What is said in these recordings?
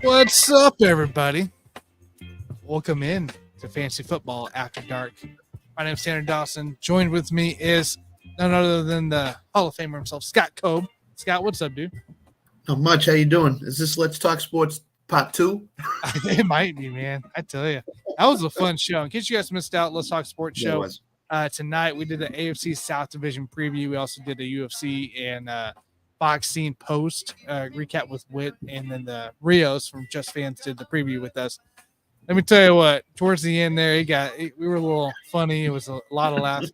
What's up, everybody? Welcome in to Fantasy Football After Dark. My name is Tanner Dawson. Joined with me is none other than the Hall of Famer himself, Scott Cobe. Scott, what's up, dude? Not much. How you doing? Is this Let's Talk Sports Part 2? It might be, man. I tell you, that was a fun show. In case you guys missed out, Let's Talk Sports Yeah, it show. was. Tonight we did the AFC South Division preview. We also did a UFC and boxing post recap with Wit, and then the Rios from Just Fans did the preview with us. Let me tell you what, towards the end there, we were a little funny. It was a lot of laughing.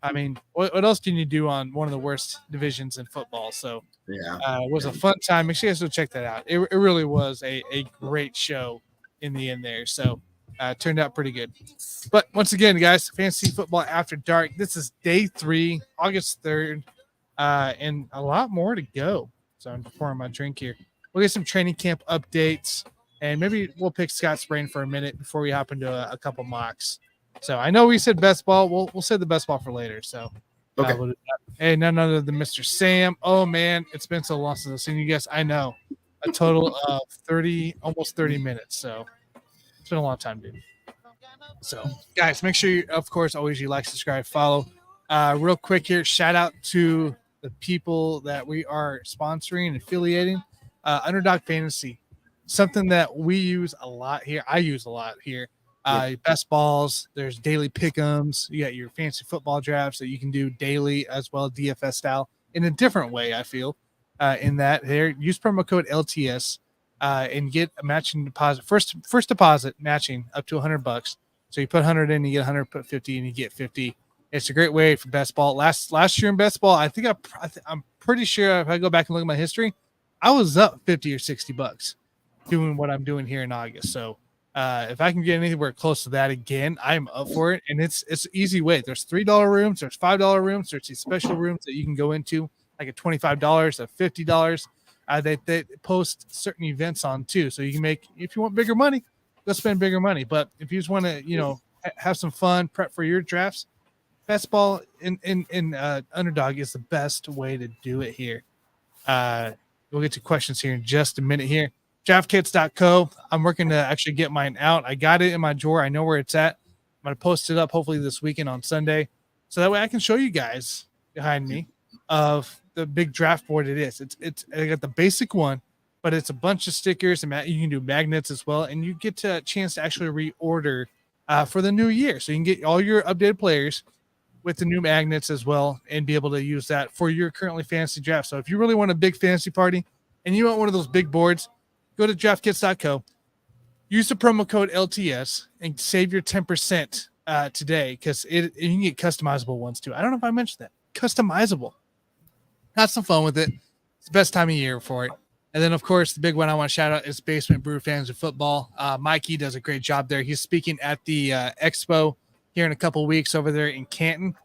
I mean, what else can you do on one of the worst divisions in football? So Yeah. it was a fun time. Make sure you guys go check that out. It really was a great show in the end there. So it turned out pretty good. But once again, guys, Fantasy Football After Dark. This is day 3, August 3rd, and a lot more to go. So I'm pouring my drink here. We'll get some training camp updates, and maybe we'll pick Scott's brain for a minute before we hop into a couple mocks. So I know we said best ball. We'll save the best ball for later. So Okay. we'll do that. Hey, none other than Mr. Sam. Oh man, it's been so long since I've seen you guys. I know, a total of almost 30 minutes. So it's been a long time, dude. So guys, make sure you, of course, always you like, subscribe, follow. Real quick here, shout out to the people that we are sponsoring and affiliating. Underdog Fantasy, something that we use a lot here. I use a lot here. Best balls. There's daily pick'ems. You got your fancy football drafts that you can do daily as well, DFS style, in a different way. I feel in that there. Use promo code LTS and get a matching deposit. First deposit matching up to $100. So you put 100 in, you get 100. Put 50 in, you get 50. It's a great way for best ball. Last year in best ball, I think I'm pretty sure if I go back and look at my history, I was up 50 or $60 doing what I'm doing here in August. So if I can get anywhere close to that again, I'm up for it. And it's an easy way. There's $3 rooms, there's $5 rooms, there's these special rooms that you can go into, like at $25, at $50. They post certain events on too. So you can make, if you want bigger money, go spend bigger money. But if you just want to, have some fun, prep for your drafts, best ball in Underdog is the best way to do it here. We'll get to questions here in just a minute here. Draftkits.co. I'm working to actually get mine out. I got it in my drawer. I know where it's at. I'm going to post it up hopefully this weekend on Sunday. So that way I can show you guys behind me of the big draft board it is. It's I got the basic one, but it's a bunch of stickers and you can do magnets as well. And you get a chance to actually reorder for the new year. So you can get all your updated players with the new magnets as well and be able to use that for your currently fantasy draft. So if you really want a big fantasy party and you want one of those big boards, go to draftkits.co, use the promo code LTS and save your 10% today because you can get customizable ones too. I don't know if I mentioned that. Customizable. Have some fun with it. It's the best time of year for it. And then, of course, the big one I want to shout out is Basement Brew Fans of Football. Mikey does a great job there. He's speaking at the Expo here in a couple of weeks over there in Canton.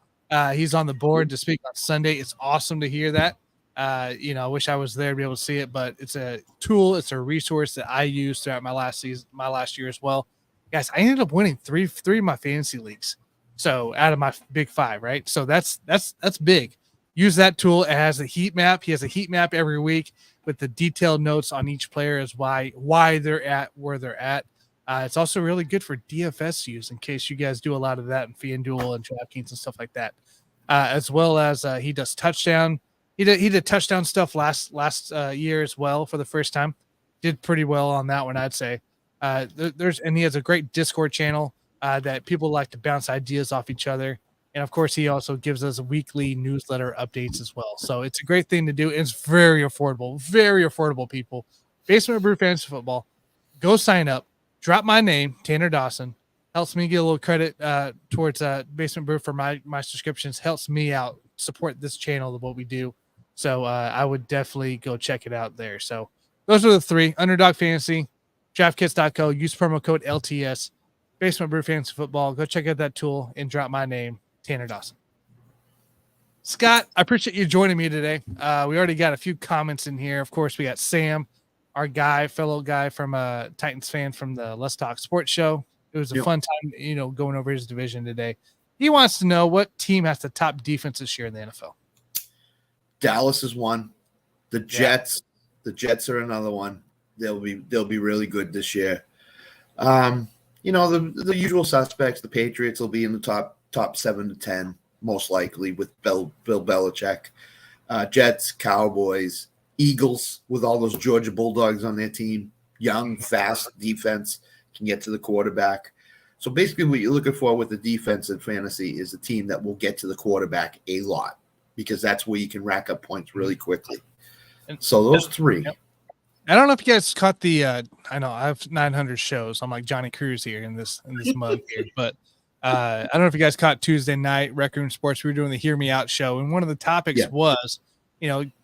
He's on the board to speak on Sunday. It's awesome to hear that. I wish I was there to be able to see it, but it's a tool, it's a resource that I used throughout my last year as well. Guys, I ended up winning three of my fantasy leagues. So out of my big 5, right? So that's big. Use that tool. It has a heat map. He has a heat map every week with the detailed notes on each player as why they're at where they're at. It's also really good for DFS use in case you guys do a lot of that in FanDuel and DraftKings and stuff like that. As well as he does touchdown. He did touchdown stuff last year as well for the first time. Did pretty well on that one, I'd say. And he has a great Discord channel that people like to bounce ideas off each other. And of course, he also gives us weekly newsletter updates as well. So it's a great thing to do. It's very affordable, people. Basement Brew Fantasy Football. Go sign up. Drop my name, Tanner Dawson. Helps me get a little credit towards Basement Brew for my subscriptions. Helps me out, support this channel of what we do. So I would definitely go check it out there. So those are the 3. Underdog Fantasy, DraftKits.co. Use promo code LTS. Basement Brew Fantasy Football. Go check out that tool and drop my name, Tanner Dawson. Scott, I appreciate you joining me today. We already got a few comments in here. Of course, we got Sam, our fellow guy from Titans fan from the Let's Talk Sports show. It was a fun time, going over his division today. He wants to know what team has the top defense this year in the NFL. Dallas is one. The Jets are another one. They'll be really good this year. The usual suspects. The Patriots will be in the top 7 to 10 most likely with Bill Belichick. Jets, Cowboys, Eagles with all those Georgia Bulldogs on their team. Young, fast defense can get to the quarterback. So basically what you're looking for with the defense in fantasy is a team that will get to the quarterback a lot because that's where you can rack up points really quickly. So those three. Yep. I don't know if you guys caught the I know I have 900 shows. I'm like Johnny Cruz here in this mug here, but I don't know if you guys caught Tuesday night Rec Room Sports. We were doing the Hear Me Out show, and one of the topics was,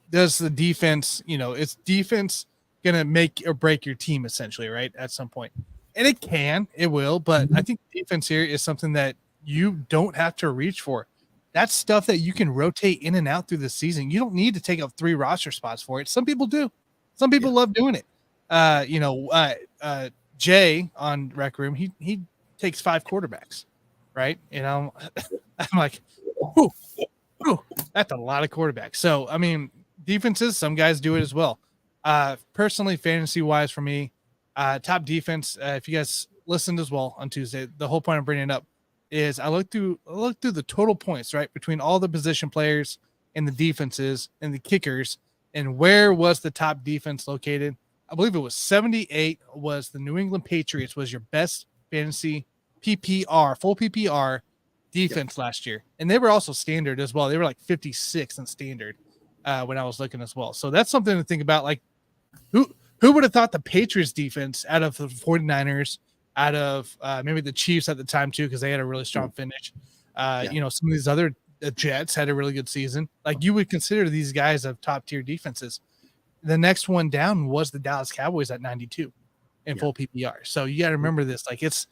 does the defense, is defense gonna make or break your team essentially, right? At some point. And it will, but I think defense here is something that you don't have to reach for. That's stuff that you can rotate in and out through the season. You don't need to take up 3 roster spots for it. Some people do. Some people love doing it. Jay on Rec Room, he takes 5 quarterbacks, right? I'm like, whew, that's a lot of quarterbacks. So, I mean, defenses, some guys do it as well. Personally, fantasy-wise for me, top defense, if you guys listened as well on Tuesday, the whole point of bringing it up is I looked through the total points, right, between all the position players and the defenses and the kickers, and where was the top defense located. I believe it was 78 was the New England Patriots was your best fantasy PPR, full PPR defense last year. And they were also standard as well. They were like 56 in standard when I was looking as well. So that's something to think about. Like who would have thought the Patriots defense out of the 49ers, out of maybe the Chiefs at the time too, because they had a really strong finish. Some of these other Jets had a really good season. Like you would consider these guys of top tier defenses. The next one down was the Dallas Cowboys at 92 in full PPR. So you got to remember this. Like it's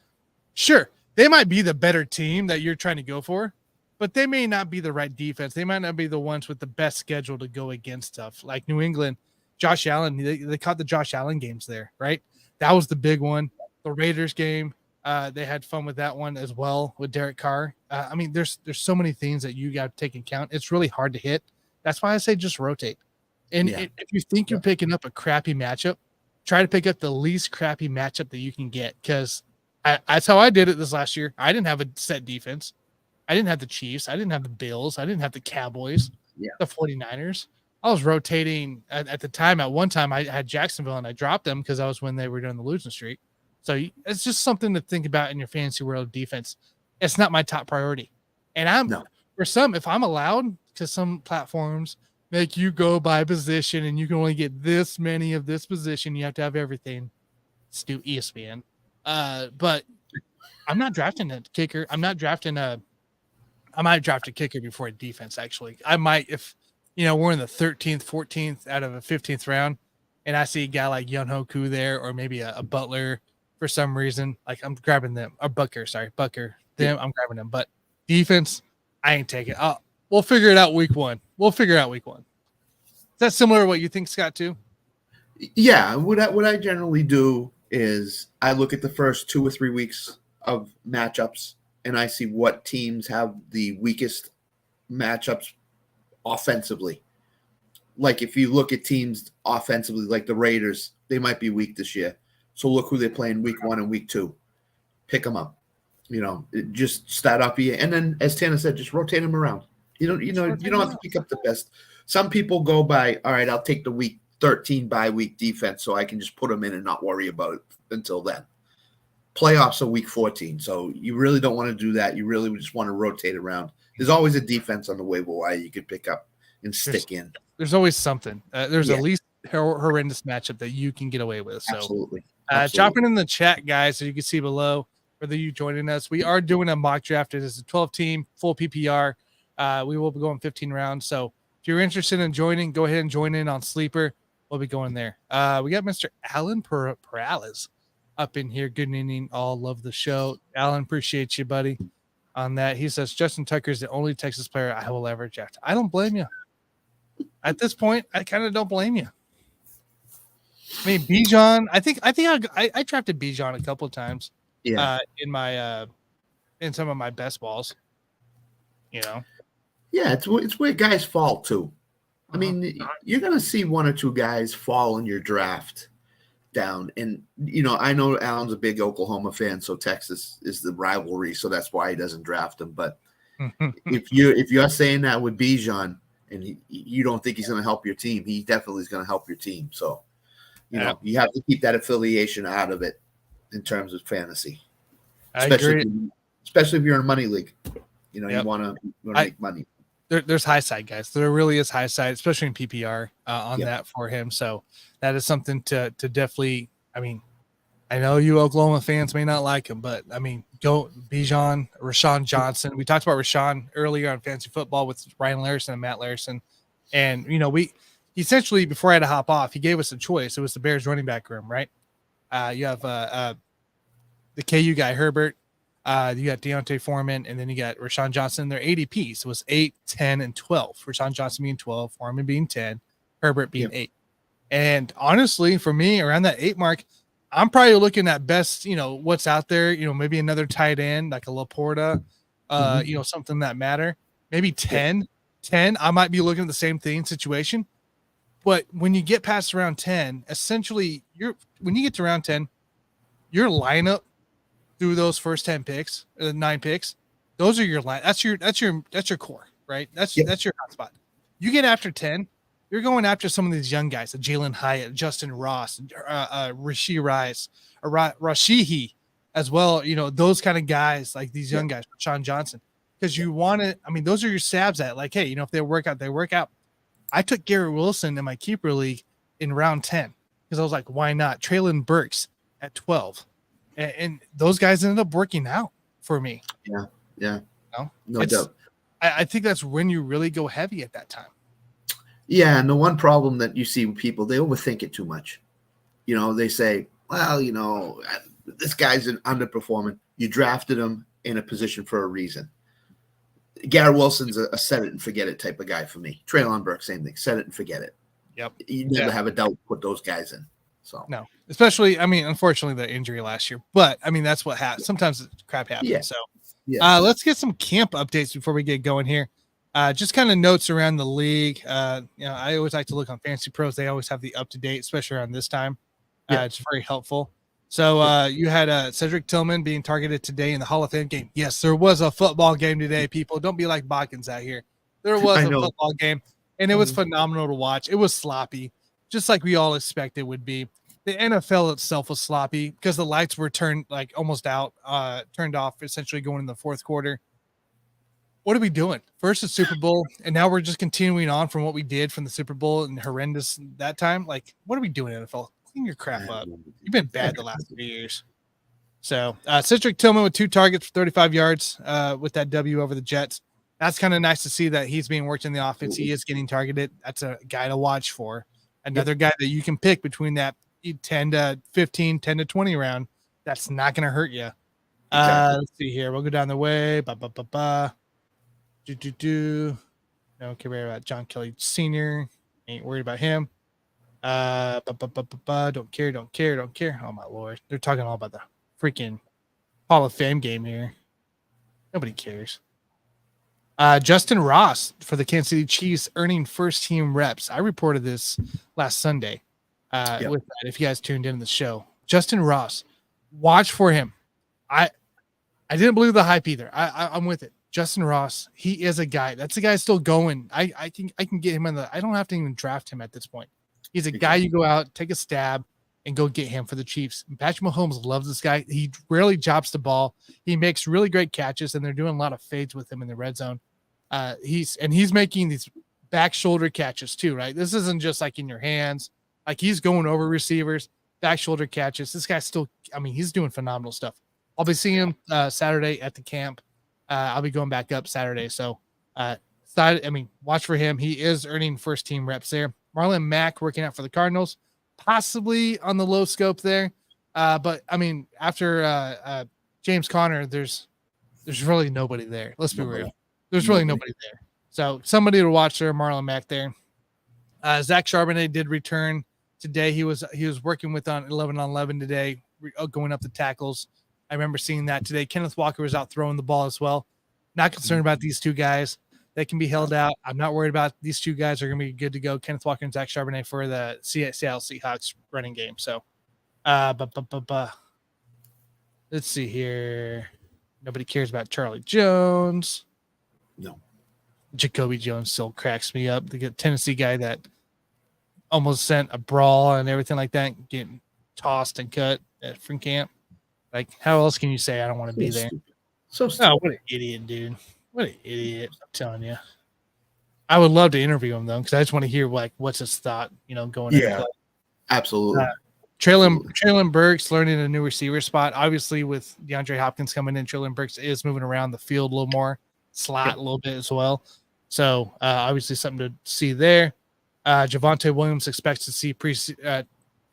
sure they might be the better team that you're trying to go for, but they may not be the right defense. They might not be the ones with the best schedule to go against stuff like New England. Josh Allen, they caught the Josh Allen games there, right? That was the big one. The Raiders game, they had fun with that one as well with Derek Carr. I mean, there's so many things that you got to take into account. It's really hard to hit. That's why I say just rotate. And if you think you're picking up a crappy matchup, try to pick up the least crappy matchup that you can get, because that's how I did it this last year. I didn't have a set defense. I didn't have the Chiefs. I didn't have the Bills. I didn't have the Cowboys, the 49ers. I was rotating at the time. At one time, I had Jacksonville, and I dropped them because that was when they were doing the losing streak. So it's just something to think about in your fantasy world defense. It's not my top priority. And for some, if I'm allowed, because some platforms make you go by position and you can only get this many of this position, you have to have everything. Let's do ESPN. But I'm not drafting a kicker. I might draft a kicker before a defense, actually. I might, if we're in the 13th, 14th out of a 15th round, and I see a guy like Young-Ho Koo there, or maybe a Butler for some reason, like I'm grabbing them. Or Bucker. I'm grabbing them. But defense, I ain't taking it. We'll figure it out week one. Is that similar to what you think, Scott, too? Yeah. What I generally do is I look at the first 2 or 3 weeks of matchups, and I see what teams have the weakest matchups offensively. Like if you look at teams offensively, like the Raiders, they might be weak this year. So look who they're playing week 1 and week 2. Pick them up. Just start up here, and then, as Tanner said, just rotate them around. You don't have to pick up the best. Some people go by, all right, I'll take the week 13 bye week defense so I can just put them in and not worry about it until then. Playoffs are week 14, so you really don't want to do that. You really just want to rotate around. There's always a defense on the waiver wire you could pick up and stick in. There's always something. There's at least horrendous matchup that you can get away with. So, Absolutely. Dropping in the chat, guys, so you can see below whether you joining us. We are doing a mock draft. It is a 12-team full PPR. We will be going 15 rounds. So if you're interested in joining, go ahead and join in on Sleeper. We'll be going there. We got Mr. Alan Perales up in here. Good evening. All love the show. Alan, appreciate you, buddy, on that. He says, Justin Tucker is the only Texas player I will ever draft. I don't blame you. At this point, I kind of don't blame you. I mean, Bijan, I drafted Bijan a couple of times. Yeah. In my in some of my best balls. Yeah, it's where guys fall too. I mean, you're gonna see 1 or 2 guys fall in your draft down. And, you know, I know Alan's a big Oklahoma fan, so Texas is the rivalry. So that's why he doesn't draft him. But if you're saying that with Bijan and you don't think he's going to help your team, he definitely is going to help your team. So, you know, you have to keep that affiliation out of it in terms of fantasy. Especially if you're in a money league. You know, you want to make money. There's high side, guys. There really is high side, especially in PPR on that for him. So that is something to definitely. I mean, I know you Oklahoma fans may not like him, but I mean, go Bijan, Rashawn Johnson. We talked about Rashawn earlier on Fantasy Football with Ryan Larson and Matt Larson, and you know we essentially before I had to hop off, he gave us a choice. It was the Bears running back room, right? You have the KU guy Herbert. You got Deontay Foreman, and then you got Rashawn Johnson. Their ADPs was 8, 10, and 12. Rashawn Johnson being 12, Foreman being 10, Herbert being 8. And honestly, for me, around that 8 mark, I'm probably looking at best, you know, what's out there, you know, maybe another tight end like a Laporta, you know, something that matter. Maybe 10. 10, I might be looking at the same thing situation. But when you get past round 10, essentially, when you get to round 10, your lineup through those first 10 picks, 9 picks, those are your line. That's your core, right? That's your hotspot. You get after 10, you're going after some of these young guys, Jalen Hyatt, Justin Ross, Rashee Rice, Rashihi as well. You know, those kind of guys, like these young guys, Sean Johnson, because you want to, I mean, those are your stabs at like, hey, you know, if they work out, they work out. I took Garrett Wilson in my keeper league in round 10 because I was like, why not? Traylon Burks at 12. And those guys ended up working out for me. Yeah. No doubt. I think that's when you really go heavy at that time. Yeah, and the one problem that you see with people, they overthink it too much. You know, they say, well, you know, this guy's an underperforming. You drafted him in a position for a reason. Garrett Wilson's a set it and forget it type of guy for me. Traylon Burks, same thing. Set it and forget it. Yep. You never have a doubt to put those guys in. So no, especially, I mean, unfortunately, the injury last year, but I mean, that's what happens. Sometimes crap happens. Yeah. So let's get some camp updates before we get going here. Just kind of notes around the league. You know, I always like to look on Fantasy Pros. They always have the up to date, especially around this time. It's very helpful. So you had Cedric Tillman being targeted today in the Hall of Fame game. Yes, there was a football game today, people. Don't be like Botkins out here. There was a football game, and it was phenomenal to watch. It was sloppy, just like we all expected would be. The NFL itself was sloppy because the lights were turned like almost out, turned off, essentially going in the fourth quarter. What are we doing? First the Super Bowl, and now we're just continuing on from what we did from the Super Bowl and horrendous that time. Like, what are we doing, NFL? Clean your crap up. You've been bad the last 3 years. So Cedric Tillman with 2 targets for 35 yards with that W over the Jets. That's kind of nice to see that he's being worked in the offense. He is getting targeted. That's a guy to watch for. Another guy that you can pick between that 10 to 15, 10 to 20 round. That's not going to hurt you. Let's see here. We'll go down the way. Don't care about John Kelly Sr. Ain't worried about him. Don't care. Oh, my Lord. They're talking all about the freaking Hall of Fame game here. Nobody cares. Justin Ross for the Kansas City Chiefs earning first team reps. I reported this last Sunday. With that, if you guys tuned in the show, Justin Ross, watch for him. I didn't believe the hype either. I'm with it. Justin Ross, he is a guy. That's a guy still going. I can get him in the. I don't have to even draft him at this point. He's a guy you go out, take a stab, and go get him for the Chiefs. Patrick Mahomes loves this guy. He rarely drops the ball. He makes really great catches, and they're doing a lot of fades with him in the red zone. He's making these back shoulder catches too, right? This isn't just like in your hands. Like he's going over receivers, back shoulder catches. This guy's still, I mean, he's doing phenomenal stuff. I'll be seeing him Saturday at the camp. I'll be going back up Saturday. So, watch for him. He is earning first team reps there. Marlon Mack working out for the Cardinals, possibly on the low scope there. But I mean, after James Conner, there's really nobody there. Let's be real. There's really nobody there. So somebody to watch there, Marlon Mack there. Zach Charbonnet did return today. He was working with on 11 on 11 today, going up the tackles. I remember seeing that today. Kenneth Walker was out throwing the ball as well. Not concerned about these two guys. They can be held out. I'm not worried about these two guys are going to be good to go. Kenneth Walker and Zach Charbonnet for the Seattle Seahawks running game. So Let's see here. Nobody cares about Charlie Jones. No. Jacoby Jones still cracks me up. The Tennessee guy that almost sent a brawl and everything like that, getting tossed and cut from camp. Like, how else can you say I don't want to be there? Stupid. So stupid. Oh, what an idiot, dude. What an idiot. I'm telling you. I would love to interview him, though, because I just want to hear, like, what's his thought, going into play. Absolutely. Traylon Burks learning a new receiver spot. Obviously, with DeAndre Hopkins coming in, Traylon Burks is moving around the field a little more, slot a little bit as well. So, obviously, something to see there. Javonte Williams expects to see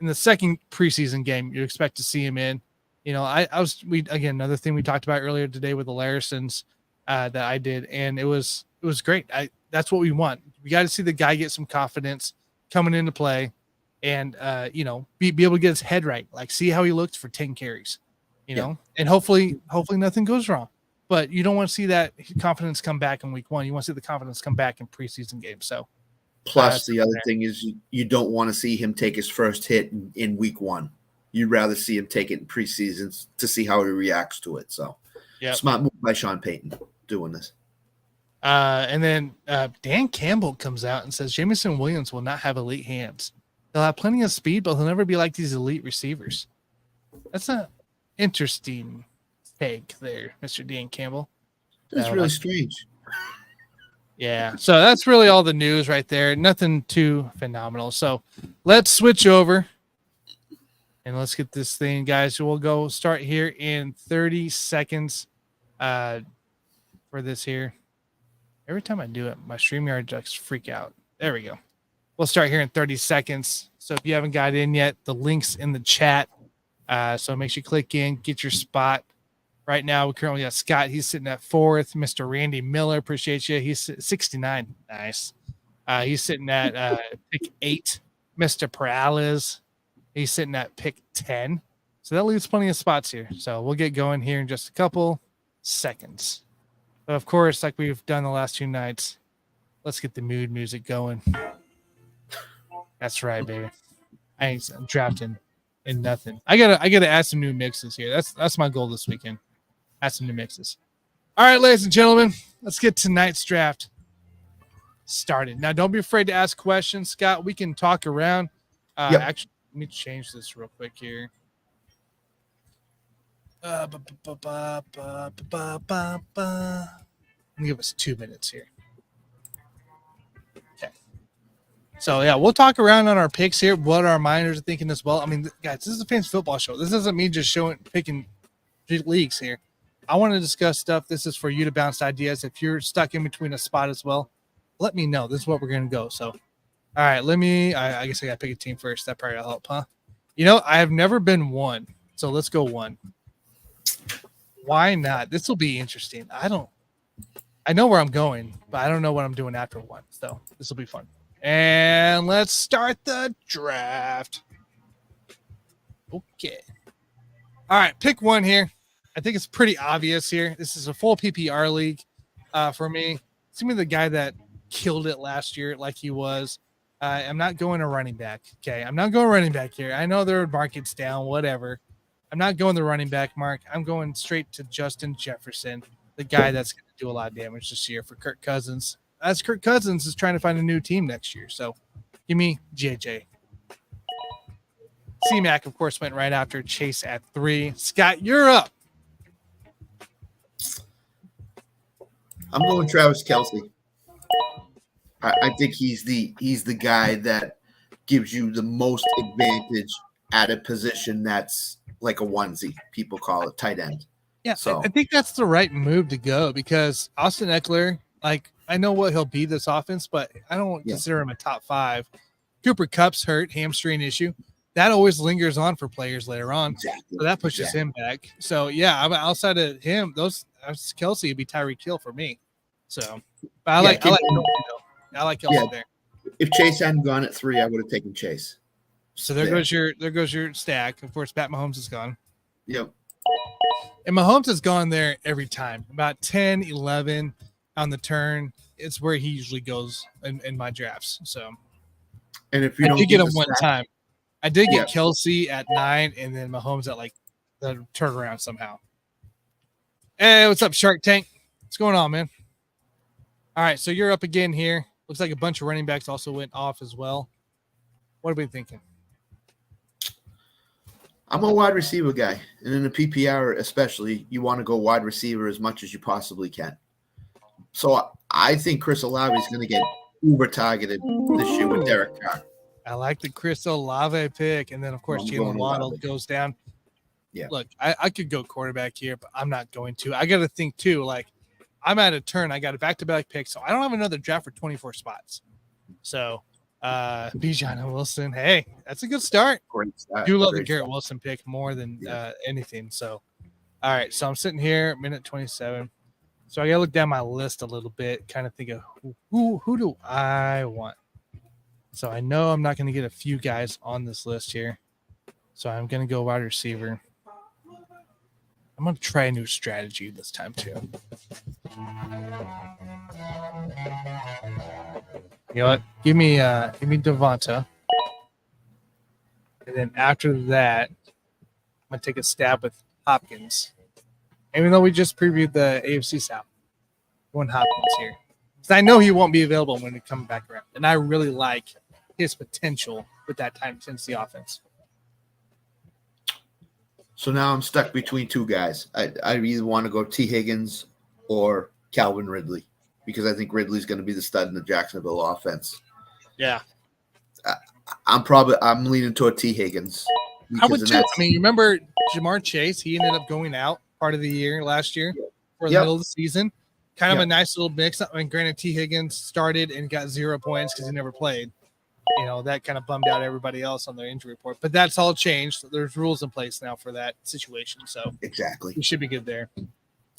in the second preseason game. You expect to see him in. Another thing we talked about earlier today with the Larisons that I did, and it was great. That's what we want. We got to see the guy get some confidence coming into play, and be able to get his head right. Like, see how he looked for 10 carries, and hopefully nothing goes wrong. But you don't want to see that confidence come back in week 1. You want to see the confidence come back in preseason games. So. Plus, the other thing is you don't want to see him take his first hit in week 1. You'd rather see him take it in preseason to see how he reacts to it. So, smart move by Sean Payton doing this. And then Dan Campbell comes out and says Jameson Williams will not have elite hands. He'll have plenty of speed, but he'll never be like these elite receivers. That's an interesting take there, Mr. Dan Campbell. That's really strange. Yeah, so that's really all the news right there. Nothing too phenomenal. So let's switch over and let's get this thing, guys. We'll go start here in 30 seconds for this here. Every time I do it, my StreamYard just freak out. There we go. We'll start here in 30 seconds. So if you haven't got in yet, the link's in the chat. So make sure you click in, get your spot. Right now, we currently got Scott. He's sitting at 4th. Mr. Randy Miller, appreciate you. He's 69. Nice. He's sitting at pick 8. Mr. Perales, he's sitting at pick 10. So that leaves plenty of spots here. So we'll get going here in just a couple seconds. But of course, like we've done the last 2 nights, let's get the mood music going. That's right, baby. I ain't drafting in nothing. I gotta add some new mixes here. That's my goal this weekend. Add some new mixes. All right, ladies and gentlemen, let's get tonight's draft started. Now, don't be afraid to ask questions, Scott. We can talk around. Actually, let me change this real quick here. Let me give us 2 minutes here. Okay. So, we'll talk around on our picks here, what our minors are thinking as well. I mean, guys, this is a fantasy football show. This doesn't mean just picking leagues here. I want to discuss stuff. This is for you to bounce ideas. If you're stuck in between a spot as well, let me know. This is what we're going to go. So, all right, I guess I got to pick a team first. That probably will help, huh? I have never been 1. So let's go 1. Why not? This will be interesting. I know where I'm going, but I don't know what I'm doing after 1. So this will be fun. And let's start the draft. Okay. All right, pick 1 here. I think it's pretty obvious here. This is a full PPR league for me. It's going to be the guy that killed it last year like he was. I'm not going to running back. Okay, I'm not going running back here. I know their market's down, whatever. I'm not going the running back mark. I'm going straight to Justin Jefferson, the guy that's going to do a lot of damage this year for Kirk Cousins. As Kirk Cousins is trying to find a new team next year. So give me JJ. C-Mac, of course, went right after Chase at 3. Scott, you're up. I'm going Travis Kelce. I think he's the guy that gives you the most advantage at a position that's like a onesie. People call it tight end. Yeah, so I think that's the right move to go because Austin Eckler, I know what he'll be this offense, but I don't consider him a top 5. Cooper Kupp's hurt, hamstring issue. That always lingers on for players later on. Exactly. So that pushes him back. So, I'm outside of him. Kelce would be Tyreek Hill for me. So, but I like Kelce there. If Chase hadn't gone at 3, I would have taken Chase. So there goes your stack. Of course, Pat Mahomes is gone. Yep. And Mahomes has gone there every time. About 10, 11 on the turn. It's where he usually goes in my drafts. So, and if you don't get him one time. I did get Kelsey at 9, and then Mahomes at like the turnaround somehow. Hey, what's up, Shark Tank? What's going on, man? All right, so you're up again here. Looks like a bunch of running backs also went off as well. What are we thinking? I'm a wide receiver guy, and in a PPR especially, you want to go wide receiver as much as you possibly can. So I think Chris Olave is going to get uber targeted this year with Derek Carr. I like the Chris Olave pick, and then of course Jalen Waddle goes down. Yeah, look, I could go quarterback here, but I'm not going to. I got to think too. Like, I'm at a turn. I got a back-to-back pick, so I don't have another draft for 24 spots. So, Bijan Wilson, hey, that's a good start. Great start. I do love the Garrett Wilson pick more than anything. So, all right, so I'm sitting here, minute 27. So I got to look down my list a little bit, kind of think of who do I want. So I know I'm not going to get a few guys on this list here. So I'm going to go wide receiver. I'm going to try a new strategy this time too. You know what? Give me Devonta. And then after that, I'm going to take a stab with Hopkins. Even though we just previewed the AFC South. Going Hopkins here. Because I know he won't be available when it comes back around. And I really like his potential with that Tennessee offense. So now I'm stuck between two guys. I either want to go T. Higgins or Calvin Ridley because I think Ridley's going to be the stud in the Jacksonville offense. Yeah. I'm leaning toward T. Higgins. I would too. I mean, you remember Jamar Chase? He ended up going out part of the year last year for the middle of the season. Kind of a nice little mix. I mean, granted, T. Higgins started and got 0 points because he never played. You know, that kind of bummed out everybody else on their injury report. But that's all changed. There's rules in place now for that situation. So exactly, we should be good there.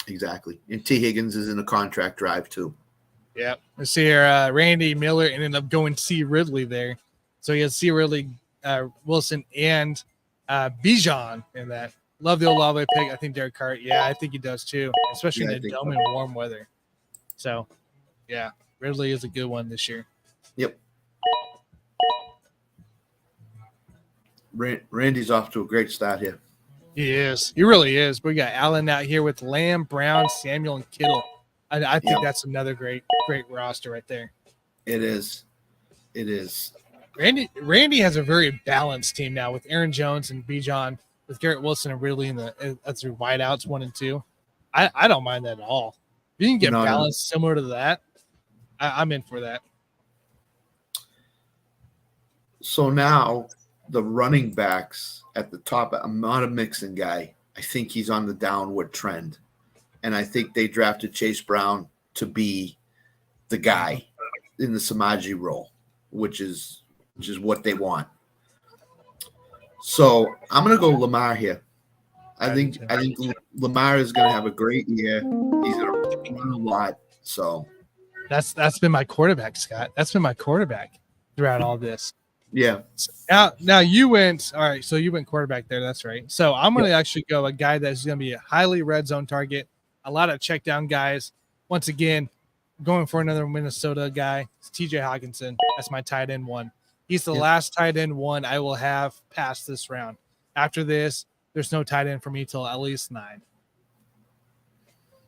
Exactly. And T. Higgins is in a contract drive too. Yeah. Let's see here. Randy Miller ended up going C. Ridley there. So he has C. Ridley, Wilson, and Bijan in that. Love the Olave pick. I think Derek Carr, I think he does too, especially in the dome and warm weather. So, yeah, Ridley is a good one this year. Yep. Randy's off to a great start here. He is. He really is. We got Allen out here with Lamb, Brown, Samuel, and Kittle. I think that's another great roster right there. It is. Randy has a very balanced team now with Aaron Jones and Bijan, with Garrett Wilson and Ridley as their wideouts 1 and 2. I don't mind that at all. If you can get balance similar to that, I'm in for that. So now the running backs at the top, I'm not a Mixon guy. I think he's on the downward trend. And I think they drafted Chase Brown to be the guy in the Samaji role, which is what they want. So I'm going to go Lamar here. I think Lamar is going to have a great year. He's going to run a lot. So that's been my quarterback, Scott. That's been my quarterback throughout all this. Yeah. Now you went all right. So you went quarterback there. That's right. So I'm going to actually go a guy that's going to be a highly red zone target. A lot of check down guys. Once again, going for another Minnesota guy. It's TJ Hawkinson. That's my tight end 1. He's the last tight end 1 I will have past this round. After this, there's no tight end for me till at least 9.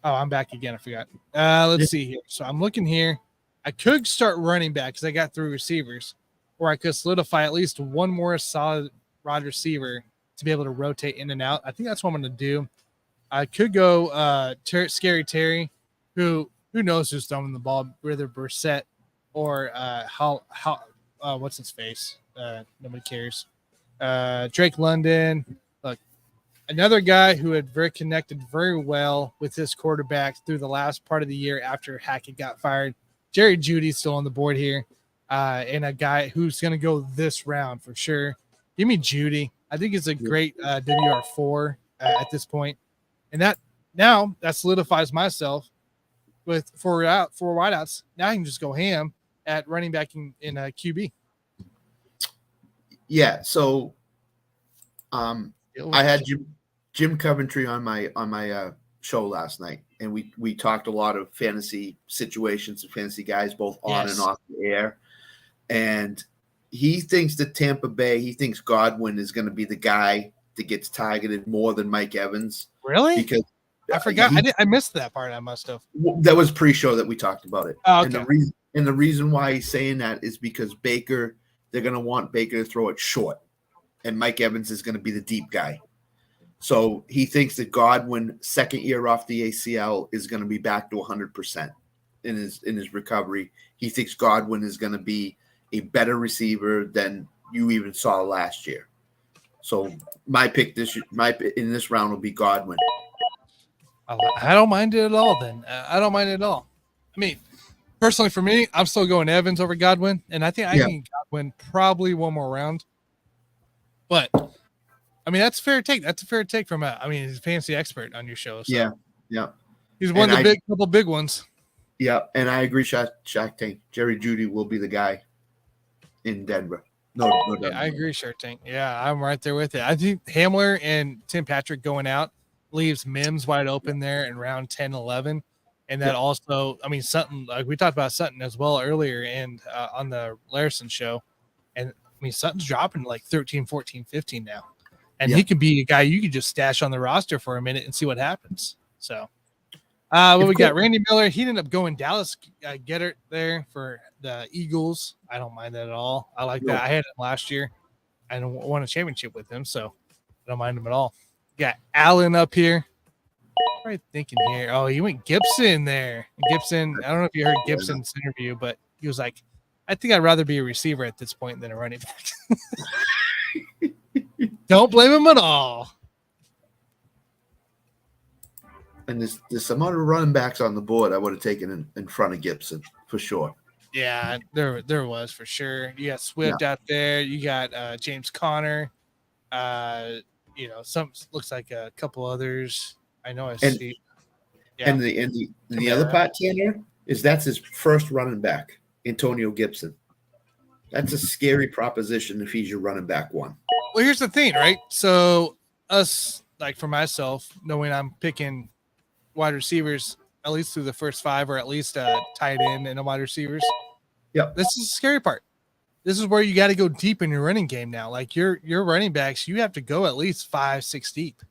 Oh, I'm back again. I forgot. Let's see here. So I'm looking here. I could start running back because I got 3 receivers, or I could solidify at least one more solid wide receiver to be able to rotate in and out. I think that's what I'm going to do. I could go Scary Terry, who knows who's throwing the ball, whether Brissett or what's his face? Nobody cares. Drake London. Look, another guy who had connected very well with his quarterback through the last part of the year after Hackett got fired. Jerry Jeudy's still on the board here. And a guy who's going to go this round for sure. Give me Jeudy. I think it's a great WR4 at this point. And that solidifies myself with four wideouts. Now I can just go ham at running back in QB. Yeah. So I had Jim Coventry on my show last night, and we talked a lot of fantasy situations and fantasy guys, both on and off the air. And he thinks that Tampa Bay, he thinks Godwin is going to be the guy that gets targeted more than Mike Evans. Really? Because I forgot. I missed that part. I must have. That was pre-show that we talked about it. Oh, okay. And the reason why he's saying that is because Baker, they're going to want Baker to throw it short, and Mike Evans is going to be the deep guy. So he thinks that Godwin, second year off the ACL, is going to be back to 100% in his recovery. He thinks Godwin is going to be a better receiver than you even saw last year. So my pick in this round will be Godwin. I don't mind it at all. Then I don't mind it at all. I mean, personally, for me, I'm still going Evans over Godwin, and I think I can Godwin probably one more round. But I mean, that's a fair take. That's a fair take from he's a fantasy expert on your show. So. Yeah. He's won the couple big ones. Yeah, and I agree. Shark Tank. Jerry Jeudy will be the guy in Denver. No, Denver. Yeah, I agree, Shark Tank. Yeah, I'm right there with it. I think Hamler and Tim Patrick going out leaves Mims wide open there in round 10, 11. And that also, I mean, Sutton, like we talked about Sutton as well earlier and on the Larson show. And I mean, Sutton's dropping like 13, 14, 15 now. And he could be a guy you could just stash on the roster for a minute and see what happens. So, what we got? Randy Miller. He ended up going Dallas getter there for the Eagles. I don't mind that at all. I like that. I had him last year. I won a championship with him, so I don't mind him at all. Got Allen up here. What am I thinking here? Oh, he went Gibson there. Gibson. I don't know if you heard Gibson's interview, but he was like, "I think I'd rather be a receiver at this point than a running back." Don't blame him at all. And there's some other running backs on the board I would have taken in front of Gibson for sure. Yeah, there was for sure. You got Swift out there. You got James Conner. Some looks like a couple others. I know I see. Yeah. And the other part, Tanner, is that's his first running back, Antonio Gibson. That's a scary proposition if he's your running back one. Well, here's the thing, right? So us, like for myself, knowing I'm picking wide receivers at least through the first 5 or at least tight end and a wide receivers. Yep. This is the scary part. This is where you got to go deep in your running game now. Like your running backs, you have to go at least 5, 6 deep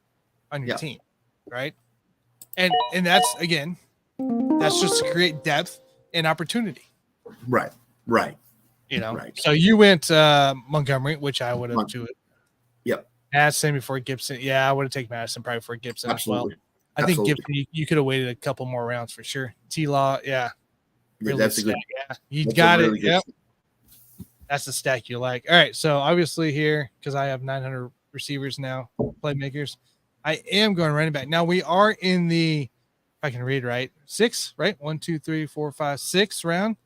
on your team, right? And that's just to create depth and opportunity. Right. So you went Montgomery, which I would have too. Yep. Madison before Gibson. Yeah, I would have taken Madison probably before Gibson as well. I think Gibson, you could have waited a couple more rounds for sure. T-Law, really that's a good. Yeah, you got it. Yep. That's the stack you like. All right, so obviously here, because I have 900 receivers now, playmakers, I am going running back. Now we are in the, if I can read right, 6, right? 1, 2, 3, 4, 5, 6 round.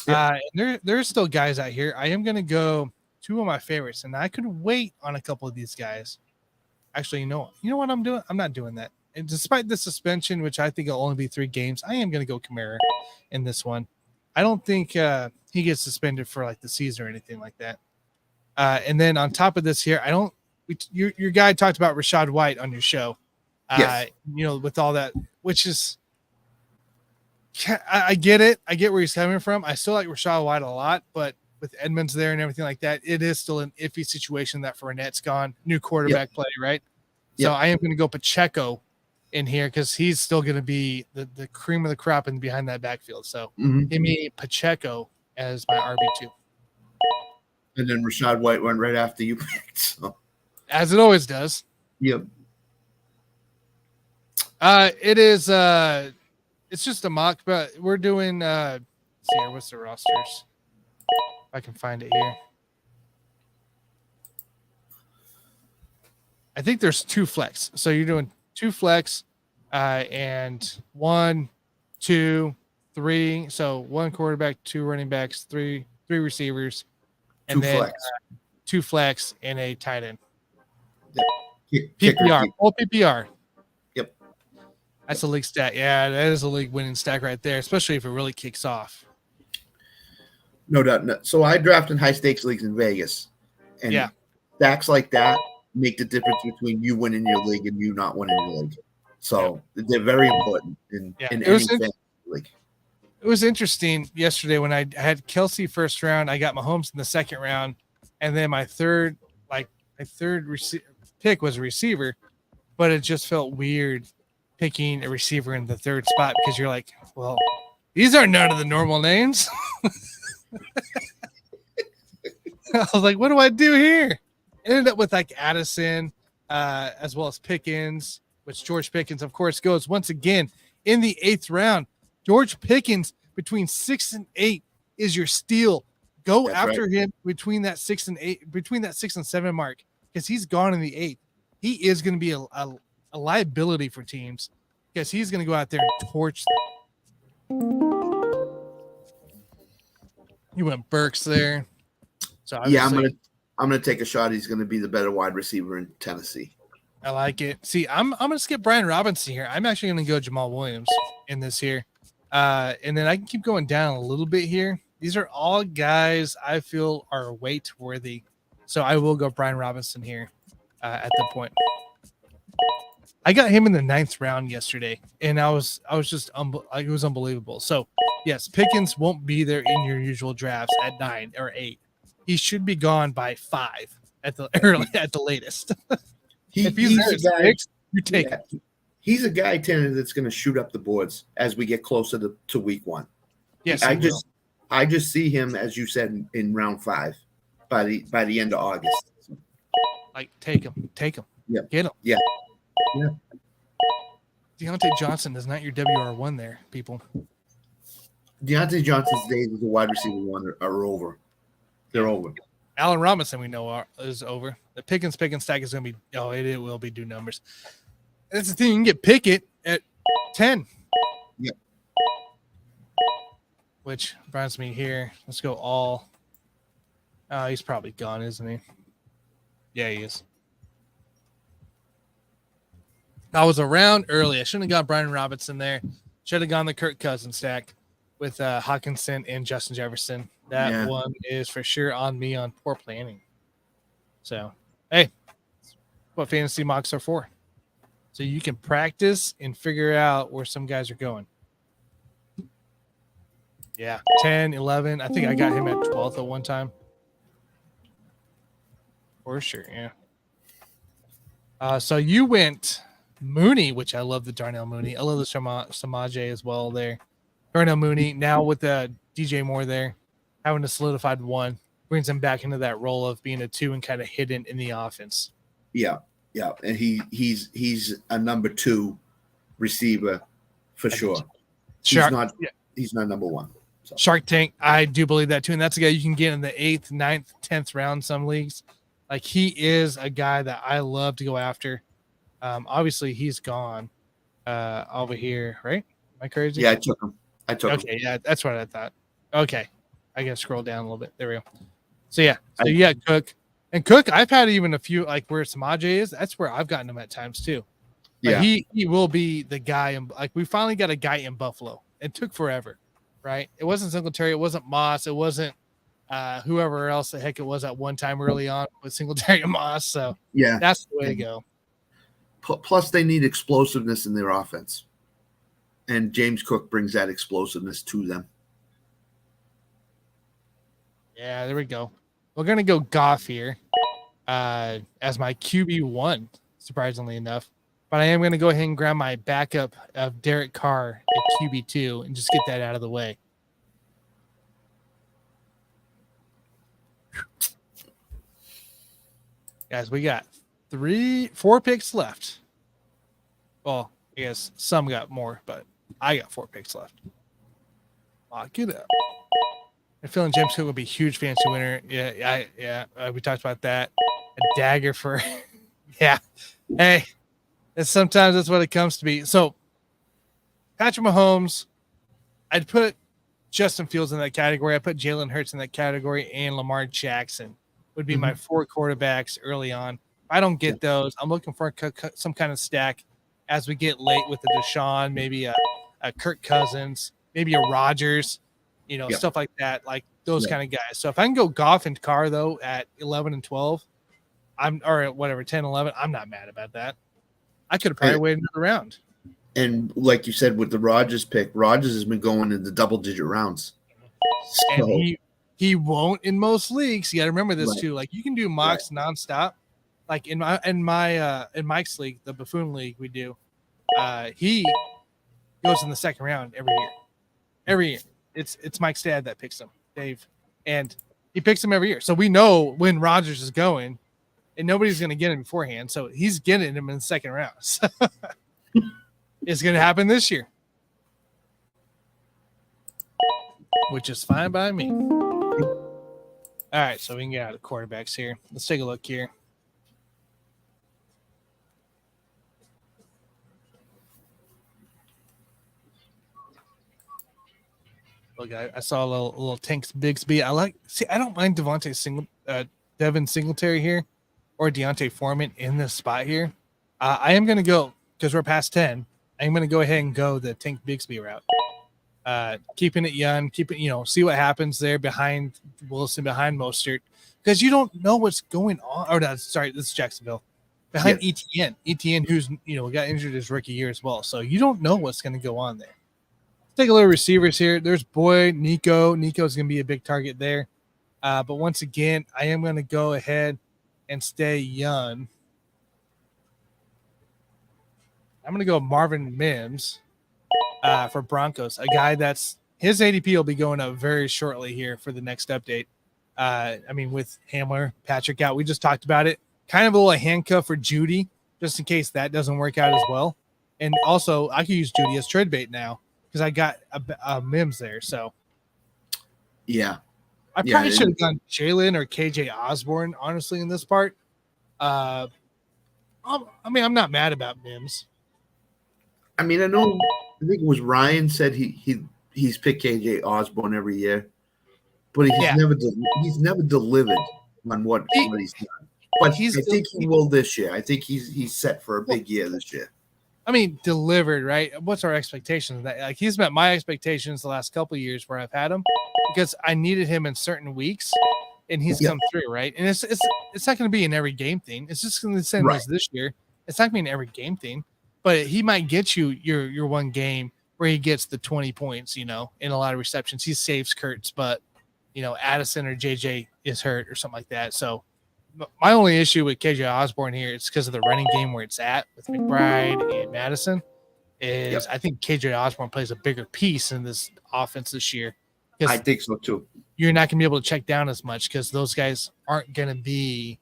Yep. There's still guys out here. I am going to go 2 of my favorites, and I could wait on a couple of these guys. Actually, you know what I'm doing? I'm not doing that. And despite the suspension, which I think will only be 3 games, I am going to go Kamara in this one. I don't think he gets suspended for like the season or anything like that. And then on top of this here, your guy talked about Rachaad White on your show. Yes. With all that, which is, I get it. I get where he's coming from. I still like Rachaad White a lot, but with Edmonds there and everything like that, it is still an iffy situation that Fournette's gone. New quarterback play, right? So I am going to go Pacheco in here because he's still going to be the cream of the crop and behind that backfield. So give me Pacheco as my RB2. And then Rachaad White went right after you picked. So. As it always does. Yep. It is it's just a mock, but we're doing let's see here, what's the rosters? If I can find it here. I think there's 2 flex. So you're doing 2 flex and 1, 2, 3. So 1 quarterback, 2 running backs, 3 receivers, and 2 then flex. 2 flex and a tight end. Yep. PPR, all PPR. Yep. That's a league stat. Yeah, that is a league winning stack right there, especially if it really kicks off. No doubt. No. So I draft in high stakes leagues in Vegas, and stacks like that make the difference between you winning your league and you not winning your league. So they're very important in any fantasy league. It was interesting yesterday when I had Kelsey first round. I got Mahomes in the second round, and then my third pick was a receiver, but it just felt weird picking a receiver in the third spot because you're like, well, these are none of the normal names. I was like, what do I do here? Ended up with like Addison, as well as Pickens, which George Pickens, of course, goes once again in the 8th round. George Pickens between 6 and 8 is your steal. Go That's after right. him between that 6 and 8, between that 6 and 7 mark, because he's gone in the 8th. He is going to be a liability for teams because he's going to go out there and torch them. You went Burks there. So Yeah, I'm gonna take a shot. He's gonna be the better wide receiver in Tennessee. I like it. See, I'm gonna skip Brian Robinson here. I'm actually gonna go Jamal Williams in this here. And then I can keep going down a little bit here. These are all guys I feel are weight worthy. So I will go Brian Robinson here at the point. I got him in the 9th round yesterday, and I was just it was unbelievable. So yes, Pickens won't be there in your usual drafts at 9 or 8. He should be gone by 5 at the latest. If he's there at 6, you take him. He's a guy, Tanner, that's going to shoot up the boards as we get closer to week 1. Yes, I just see him, as you said, in round 5 by the end of August. Like take him, Yeah, get him. Yeah. Deontay Johnson is not your WR1 there, people. Deontay Johnson's days as a wide receiver 1 are over. They're over. Allen Robinson, we know is over. The Pickens stack is going to be, it will be do numbers. That's the thing. You can get Pickett at 10. Yep. Which brings me here. Let's go all. He's probably gone, isn't he? Yeah, he is. I was around early. I shouldn't have got Brian Robinson there. Should have gone the Kirk Cousins stack with Hawkinson and Justin Jefferson. That one is for sure on me on poor planning. So, hey, what fantasy mocks are for. So you can practice and figure out where some guys are going. Yeah, 10, 11. I think I got him at 12th at one time. For sure, yeah. So you went Mooney, which I love the Darnell Mooney. I love the Samaje as well there. Darnell Mooney, now with the DJ Moore there, having a solidified 1, brings him back into that role of being a 2 and kind of hidden in the offense. Yeah, and he's a number 2 receiver for sure. He's not number 1. So. Shark Tank, I do believe that too, and that's a guy you can get in the 8th, 9th, 10th round some leagues. Like he is a guy that I love to go after. Obviously he's gone over here, right? Am I crazy? Yeah, I took him. Okay, yeah, that's what I thought. Okay, I gotta scroll down a little bit. There we go. So yeah, you got Cook. And Cook, I've had even a few, like where Samaje is, that's where I've gotten him at times too. Like he will be the guy. And like we finally got a guy in Buffalo. It took forever, right? It wasn't Singletary. It wasn't Moss. It wasn't whoever else the heck it was at one time early on with Singletary and Moss. So yeah, that's the way to go. Plus, they need explosiveness in their offense. And James Cook brings that explosiveness to them. Yeah, there we go. We're going to go Goff here as my QB1, surprisingly enough. But I am going to go ahead and grab my backup of Derek Carr at QB2 and just get that out of the way. Guys, we got 4 picks left. Well, I guess some got more, but I got 4 picks left. Lock it up. I'm feeling James Cook will be a huge fantasy winner. Yeah. We talked about that. A dagger for, yeah. Hey, sometimes that's what it comes to be. So, Patrick Mahomes, I'd put Justin Fields in that category. I put Jalen Hurts in that category, and Lamar Jackson would be my 4 quarterbacks early on. If I don't get those, I'm looking for some kind of stack as we get late with the Deshaun, maybe a Kirk Cousins, maybe a Rodgers, stuff like that, like those kind of guys. So if I can go Goff and Carr, though, at 11 and 12, or whatever, 10, 11, I'm not mad about that. I could have probably waited another round. And like you said, with the Rodgers pick, Rodgers has been going in the double-digit rounds. And So, he won't in most leagues. You got to remember this right, too. Like you can do mocks nonstop. Like in Mike's league, the Buffoon league we do, he goes in the second round every year. Every year. It's Mike's dad that picks him, Dave. And he picks him every year. So we know when Rodgers is going, and nobody's going to get him beforehand. So he's getting him in the second round. So it's going to happen this year, which is fine by me. All right, so we can get out of quarterbacks here. Let's take a look here. Look, I saw a little Tanks Bigsby. I don't mind Devin Singletary here or Deontay Foreman in this spot here. I am going to go, because we're past 10, I'm going to go ahead and go the Tank Bigsby route. Keeping it young, see what happens there behind Wilson, behind Mostert, because you don't know what's going on. Oh, no, sorry, this is Jacksonville. Behind ETN, who's got injured his rookie year as well. So you don't know what's going to go on there. Take a little receivers here. There's Boyd, Nico. Nico's going to be a big target there. But once again, I am going to go ahead and stay young. I'm going to go Marvin Mims for Broncos, a guy that's his ADP will be going up very shortly here for the next update. With Hamler, Patrick out, we just talked about it. Kind of a little handcuff for Judy, just in case that doesn't work out as well. And also, I could use Judy as trade bait now, because I got a Mims there. So, yeah. I probably should have gone Jalen or KJ Osborne, honestly, in this part. I'm not mad about Mims. I think it was Ryan said he's picked KJ Osborne every year, but he's never delivered on what he's done. But I think he will this year. I think he's set for a big year this year. Delivered, right? What's our expectations? Like he's met my expectations the last couple of years where I've had him, because I needed him in certain weeks, and he's come through, right? And it's not going to be an every game thing. It's just going to be the same as this year. It's not going to be an every game thing, but he might get you your one game where he gets the 20 points, in a lot of receptions. He saves Kurtz, but Addison or JJ is hurt or something like that. So my only issue with KJ Osborne here is because of the running game where it's at with McBride and Madison. I think KJ Osborne plays a bigger piece in this offense this year. I think so too. You're not going to be able to check down as much because those guys aren't going to be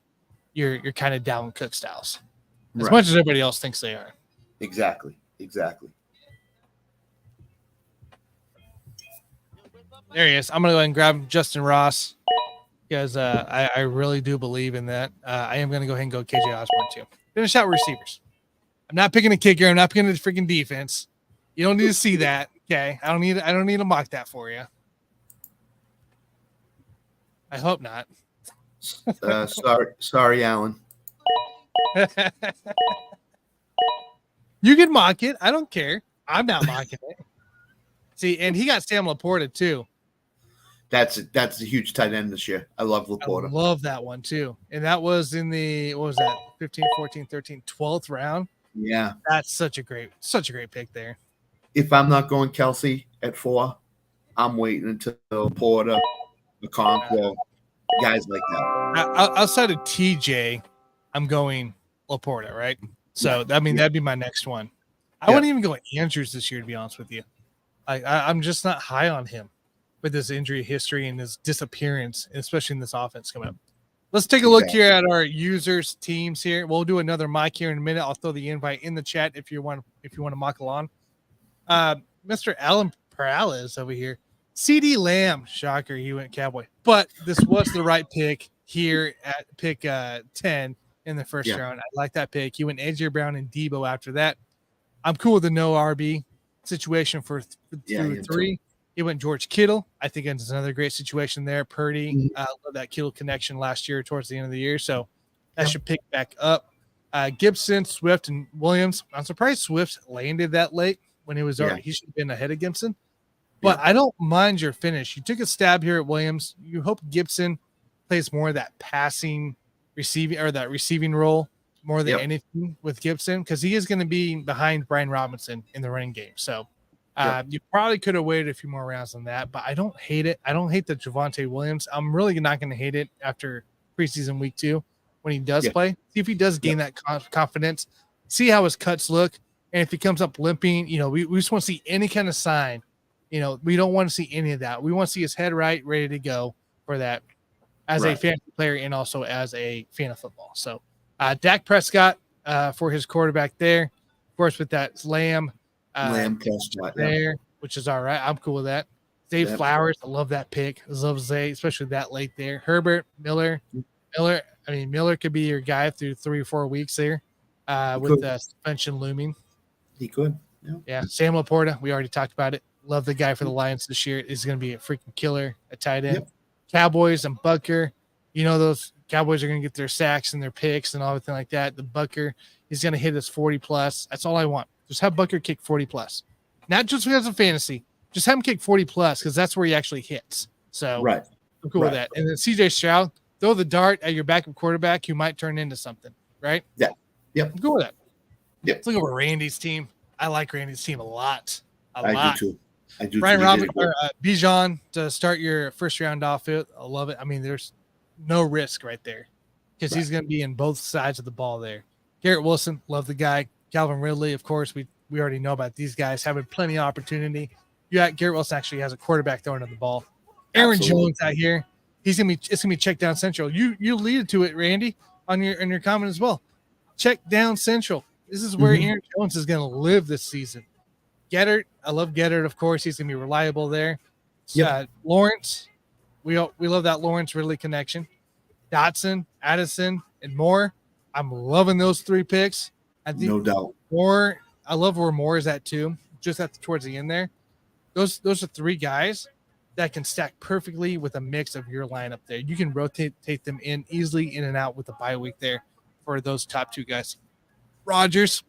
your kind of Dalvin Cook styles as much as everybody else thinks they are. Exactly. There he is. I'm going to go ahead and grab Justin Ross, because I really do believe in that. I am going to go ahead and go KJ Osborne too. Finish out receivers. I'm not picking a kicker. I'm not picking a freaking defense. You don't need to see that. Okay. I don't need to mock that for you. I hope not. Sorry, Alan. You can mock it. I don't care. I'm not mocking it. See, and he got Sam Laporta too. That's a huge tight end this year. I love Laporta. I love that one too. And that was in the 15, 14, 13, 12th round. Yeah. That's such a great pick there. If I'm not going Kelsey at 4, I'm waiting until Laporta, McConkey, guys like that. Outside of TJ, I'm going Laporta, right? So that'd be my next one. I wouldn't even go Andrews this year, to be honest with you. I'm just not high on him with his injury history and his disappearance, especially in this offense coming up. Let's take a look here at our users' teams here. We'll do another mock here in a minute. I'll throw the invite in the chat if you want to mock along. Mr. Alan Perales over here. CD Lamb, shocker, he went Cowboy. But this was the right pick here at pick 10 in the first round. I like that pick. He went AJ Brown and Debo after that. I'm cool with the no RB situation through 3. He went George Kittle. I think it's another great situation there. Purdy, love that Kittle connection last year towards the end of the year. So that should pick back up. Gibson, Swift, and Williams. I'm surprised Swift landed that late when he was already. He should have been ahead of Gibson. But I don't mind your finish. You took a stab here at Williams. You hope Gibson plays more of that receiving role more than Yep. anything with Gibson because he is going to be behind Brian Robinson in the running game. So you probably could have waited a few more rounds on that, but I don't hate it. I don't hate the Javonte Williams. I'm really not going to hate it after preseason week 2 when he does play. See if he does gain that confidence. See how his cuts look. And if he comes up limping, we just want to see any kind of sign. We don't want to see any of that. We want to see his head right, ready to go for that as a fantasy player and also as a fan of football. So Dak Prescott for his quarterback there. Of course, with that Lamb Prescott there, which is all right. I'm cool with that. Zay Flowers, I love that pick. I love Zay, especially that late there. Herbert, Miller. Miller could be your guy through 3 or 4 weeks there with the suspension looming. He could. Yeah. Sam Laporta, we already talked about it. Love the guy for the Lions this year. Is going to be a freaking killer at tight end. Cowboys and Bucker. Those Cowboys are going to get their sacks and their picks and everything like that. The Bucker is going to hit us 40 plus. That's all I want. Just have Bucker kick 40 plus. Not just because of fantasy. Just have him kick 40 plus because that's where he actually hits. So I'm cool with that. And then CJ Stroud, throw the dart at your backup quarterback who might turn into something, right? Yeah. Yep. I'm cool with that. Yep. Let's look over Randy's team. I like Randy's team a lot. I do too. Brian Robinson or Bijan to start your first round off. I love it. I mean, there's no risk right there because he's going to be in both sides of the ball there. Garrett Wilson, love the guy. Calvin Ridley, of course, we already know about these guys having plenty of opportunity. Garrett Wilson actually has a quarterback throwing at the ball. Aaron Jones out here, it's gonna be check down central. You alluded to it, Randy, on your comment as well. Check down central. This is where Aaron Jones is going to live this season. Gettert, I love Gettert, of course. He's going to be reliable there. Lawrence, we love that Lawrence Ridley connection. Dotson, Addison, and Moore. I'm loving those 3 picks. I think no doubt. Moore, I love where Moore is at too, just towards the end there. Those are 3 guys that can stack perfectly with a mix of your lineup there. You can rotate them easily in and out with the bye week there for those top 2 guys. Rodgers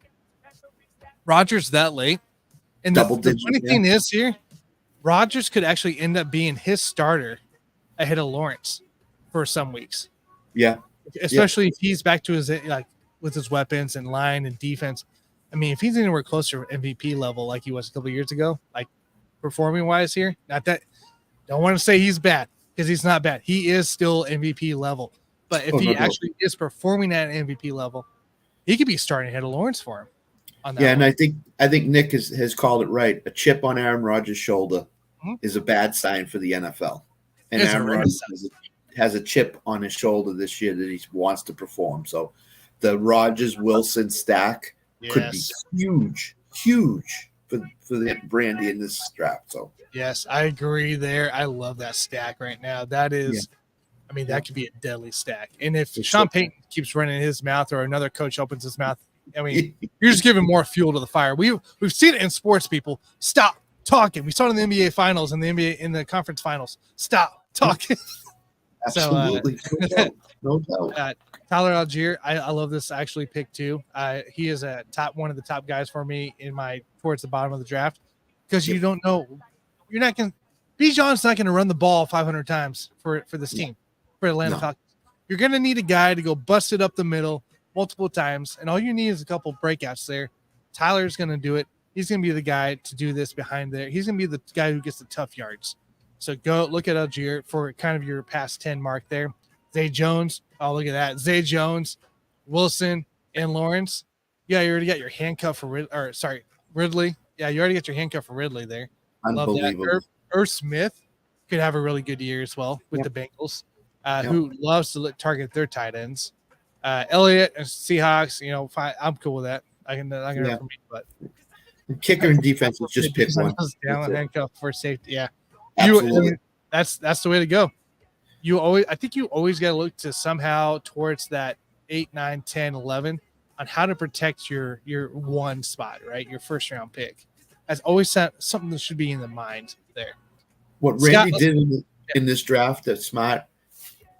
that late. And the funny thing is here, Rodgers could actually end up being his starter ahead of Lawrence for some weeks. Yeah. Especially if he's back to his with his weapons and line and defense. I mean, if he's anywhere closer to MVP level like he was a couple of years ago, like performing wise here, not that don't want to say he's bad because he's not bad. He is still MVP level. But if he actually is performing at an MVP level, he could be starting ahead of Lawrence for him. On that one. And I think Nick has called it right. A chip on Aaron Rodgers' shoulder is a bad sign for the NFL. And Aaron Rodgers has a chip on his shoulder this year that he wants to perform. So the Rodgers-Wilson stack could be huge for the Brandy in this draft. So yes, I agree there. I love that stack right now. That is that could be a deadly stack. And if Sean Payton keeps running his mouth or another coach opens his mouth, I mean, you're just giving more fuel to the fire. We've seen it in sports, people. Stop talking. We saw it in the NBA finals and the NBA in the conference finals. Stop talking. Absolutely. No doubt. Tyler Algier, I love this actually pick too. He is one of the top guys for me in my towards the bottom of the draft because you don't know. You're not going to – Bijan's not going to run the ball 500 times for this team, for Atlanta Falcons. You're going to need a guy to go bust it up the middle multiple times, and all you need is a couple breakouts there. Tyler's going to do it. He's going to be the guy to do this behind there. He's going to be the guy who gets the tough yards. So go look at Algier for kind of your past 10 mark there. Zay Jones. Oh, look at that. Zay Jones, Wilson, and Lawrence. Yeah, you already got your handcuff for Ridley. Yeah, you already got your handcuff for Ridley there. Love that. Irv Smith could have a really good year as well with the Bengals, who loves to target their tight ends. Elliott and Seahawks, fine. I'm cool with that. I can for me, but kicker and defense is just pick one. Handcuff for safety. Yeah, absolutely. That's the way to go. I think you always got to look to somehow towards that 8, 9, 10, 11 on how to protect your one spot, right? Your first round pick. That's always something that should be in the mind there. What Randy did in this draft, that's smart.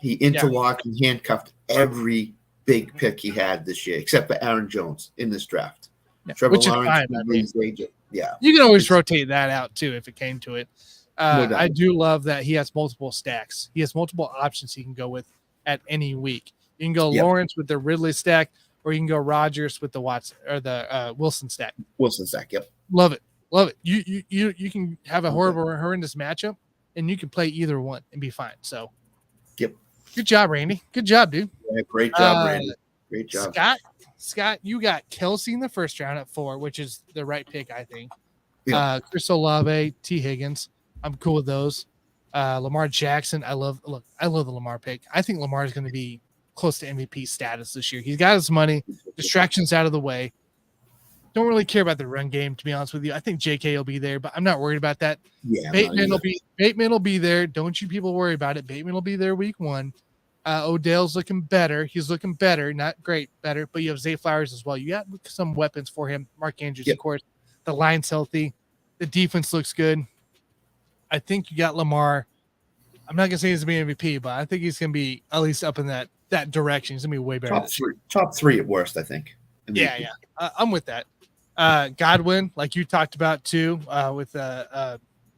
He interlocked and handcuffed every big pick he had this year, except for Aaron Jones in this draft. Trevor Lawrence, you can always rotate that out too if it came to it. I do love that he has multiple stacks. He has multiple options he can go with at any week. You can go Lawrence with the Ridley stack, or you can go Rodgers with the Watson or the Wilson stack. Wilson stack. Yep. Love it. You can have a horrendous matchup, and you can play either one and be fine. So, yep. Good job, Randy. Good job, dude. Yeah, great job, Randy. Great job, Scott. You got Kelsey in the first round at 4, which is the right pick, I think. Yeah. Chris Olave, T. Higgins. I'm cool with those. Lamar Jackson. I love the Lamar pick. I think Lamar is going to be close to MVP status this year. He's got his money, distractions out of the way. Don't really care about the run game, to be honest with you. I think JK will be there, but I'm not worried about that. Yeah, Bateman will be there. Don't you people worry about it. Bateman will be there week 1. Odell's looking better. He's looking better, not great, better. But you have Zay Flowers as well. You got some weapons for him. Mark Andrews, of course. The line's healthy. The defense looks good. I think you got Lamar. I'm not gonna say he's gonna be MVP, but I think he's gonna be at least up in that direction. He's gonna be way better. Top three at worst, I think. Yeah. I'm with that. Godwin, like you talked about too, with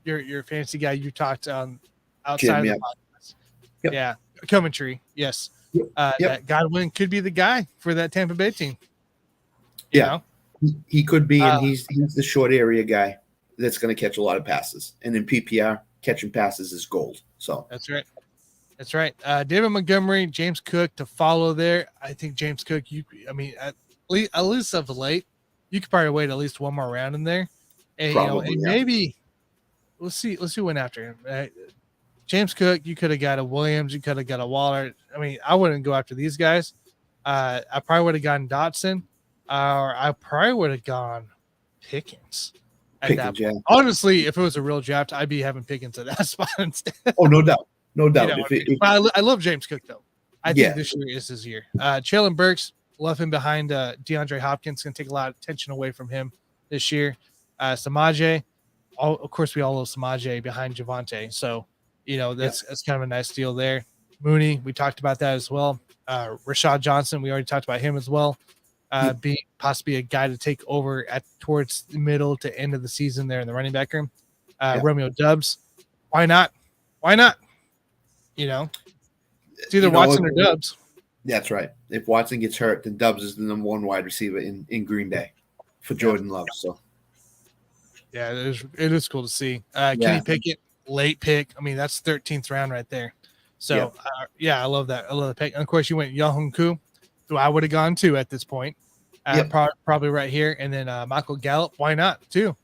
your fantasy guy you talked outside of the podcast. Yep. Yeah, Coventry. Yes. That Godwin could be the guy for that Tampa Bay team. You know? He could be, and he's the short area guy that's going to catch a lot of passes. And in PPR, catching passes is gold. So that's right. David Montgomery, James Cook to follow there. I think James Cook. At least of late, you could probably wait at least one more round in there, and maybe let's see who went after him. James Cook, you could have got a Williams, you could have got a Waller. I mean, I wouldn't go after these guys. I probably would have gotten Dotson, or I probably would have gone Pickens. Honestly, if it was a real draft, I'd be having Pickens at that spot instead. Oh, no doubt. I love James Cook though. I think this year is his year. Traylon Burks, love him behind DeAndre Hopkins. Going to take a lot of attention away from him this year. Samaje, of course, we all love Samaje behind Javonte. So, that's kind of a nice deal there. Mooney, we talked about that as well. Rashad Johnson, we already talked about him as well. Being possibly a guy to take over towards the middle to end of the season there in the running back room. Romeo Dubs, why not? It's either Watson or Dubs. That's right. If Watson gets hurt, then Dubs is the number 1 wide receiver in Green Bay for Jordan Love. So, yeah, it is cool to see. Kenny Pickett, late pick. I mean, that's 13th round right there. So, I love that. I love the pick. And of course, you went Young Koo, who I would have gone to at this point. Probably right here. And then Michael Gallup, why not, too?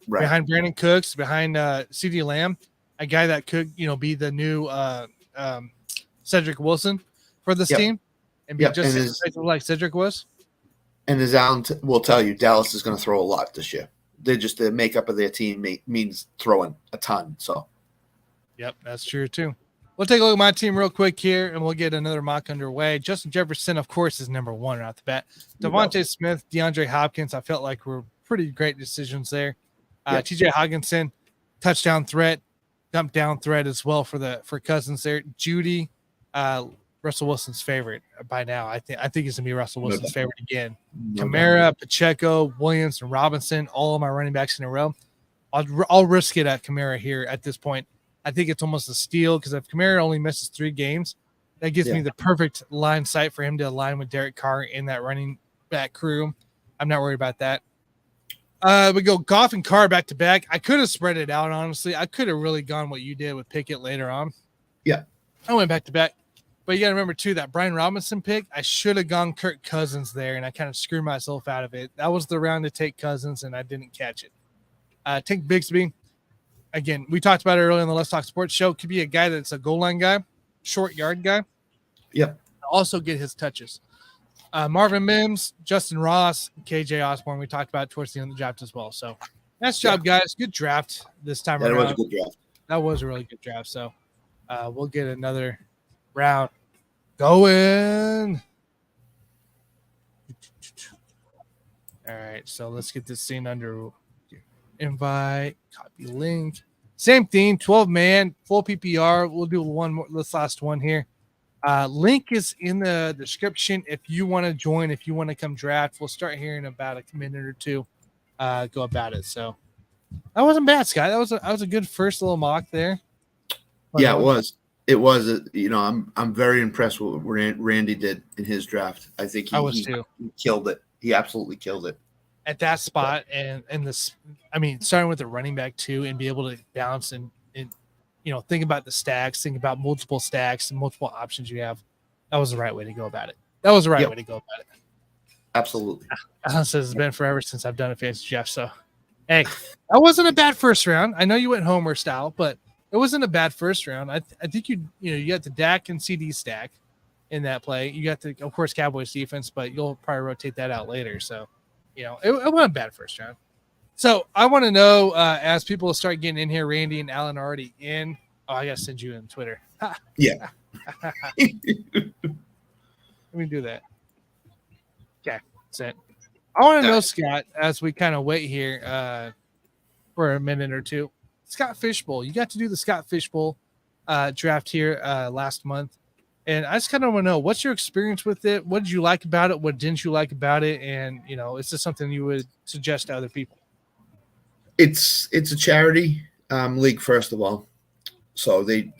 Right. Behind Brandon Cooks, behind CeeDee Lamb, a guy that could, be the new Cedric Wilson for this team and be just like Cedric was. And as Alan will tell you, Dallas is going to throw a lot this year. The makeup of their team means throwing a ton. So, yep, that's true too. We'll take a look at my team real quick here, and we'll get another mock underway. Justin Jefferson, of course, is number 1 right off the bat. Devontae Smith, DeAndre Hopkins, I felt like were pretty great decisions there. TJ Hawkinson, touchdown threat, dump down threat as well for Cousins there. Judy, Russell Wilson's favorite by now. I think it's gonna be Russell Wilson's favorite again. Kamara, Pacheco, Williams, and Robinson, all of my running backs in a row. I'll risk it at Kamara here at this point. I think it's almost a steal because if Kamara only misses 3 games, that gives me the perfect line sight for him to align with Derek Carr in that running back crew. I'm not worried about that. We go Goff and Carr back to back. I could have spread it out, honestly. I could have really gone what you did with Pickett later on. Yeah. I went back to back. But you got to remember, too, that Brian Robinson pick, I should have gone Kirk Cousins there, and I kind of screwed myself out of it. That was the round to take Cousins, and I didn't catch it. Take Bigsby. Again, we talked about it earlier in the Let's Talk Sports show. Could be a guy that's a goal line guy, short yard guy. Yep. Also get his touches. Marvin Mims, Justin Ross, KJ Osborne, we talked about towards the end of the draft as well. So nice job, guys. Good draft this time around. That was a good draft. That was a really good draft. So we'll get another round going. All right, so let's get this scene under invite, copy link. Same thing, 12 man, full PPR. We'll do one more, this last one here. Link is in the description if you want to join, if you want to come draft. We'll start here in about a minute or two. Go about it. So that wasn't bad, Scott. That was a good first little mock there. Yeah, it was. It was, I'm very impressed with what Randy did in his draft. I think I was he too. killed it. He absolutely killed it. At that spot, and this, I mean, starting with the running back too, and be able to balance and think about the stacks, think about multiple stacks and multiple options you have. That was the right way to go about it. Absolutely. Alan says it's been forever since I've done a fantasy draft. So, hey, that wasn't a bad first round. I know you went Homer style, but it wasn't a bad first round. I think you got the Dak and CD stack in that play. You got the, of course, Cowboys defense, but you'll probably rotate that out later. So, it wasn't a bad first round. So I want to know, as people start getting in here, Randy and Alan are already in. Oh, I got to send you in Twitter. Yeah. Let me do that. Okay, that's it. I want to know, Scott, as we kind of wait here for a minute or two. Scott Fishbowl. You got to do the Scott Fishbowl draft here last month. And I just kind of want to know, what's your experience with it? What did you like about it? What didn't you like about it? And, is this something you would suggest to other people? It's a charity league, first of all. So they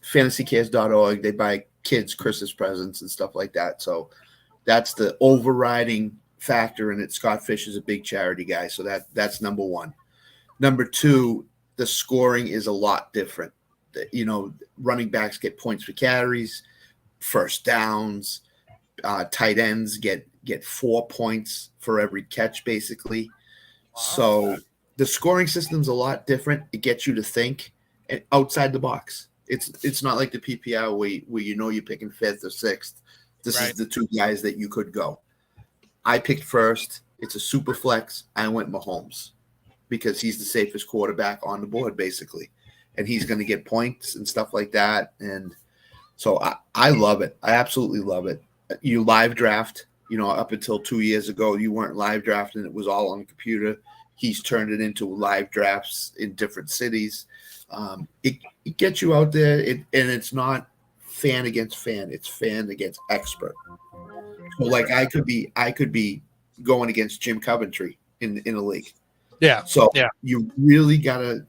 fantasycares.org, they buy kids Christmas presents and stuff like that. So that's the overriding factor in it. Scott Fish is a big charity guy. So that's number one. Number two, the scoring is a lot different. Running backs get points for carries, first downs, tight ends get 4 points for every catch, basically. Wow. So the scoring system's a lot different. It gets you to think outside the box. It's not like the PPR where you're picking fifth or sixth. This is the two guys that you could go. I picked first. It's a super flex. I went Mahomes because he's the safest quarterback on the board, basically. And he's going to get points and stuff like that. And so I love it. I absolutely love it. You live draft, up until 2 years ago, you weren't live drafting. It was all on the computer. He's turned it into live drafts in different cities. It gets you out there, and it's not fan against fan. It's fan against expert. So like I could be going against Jim Coventry in a league. Yeah. So you really got to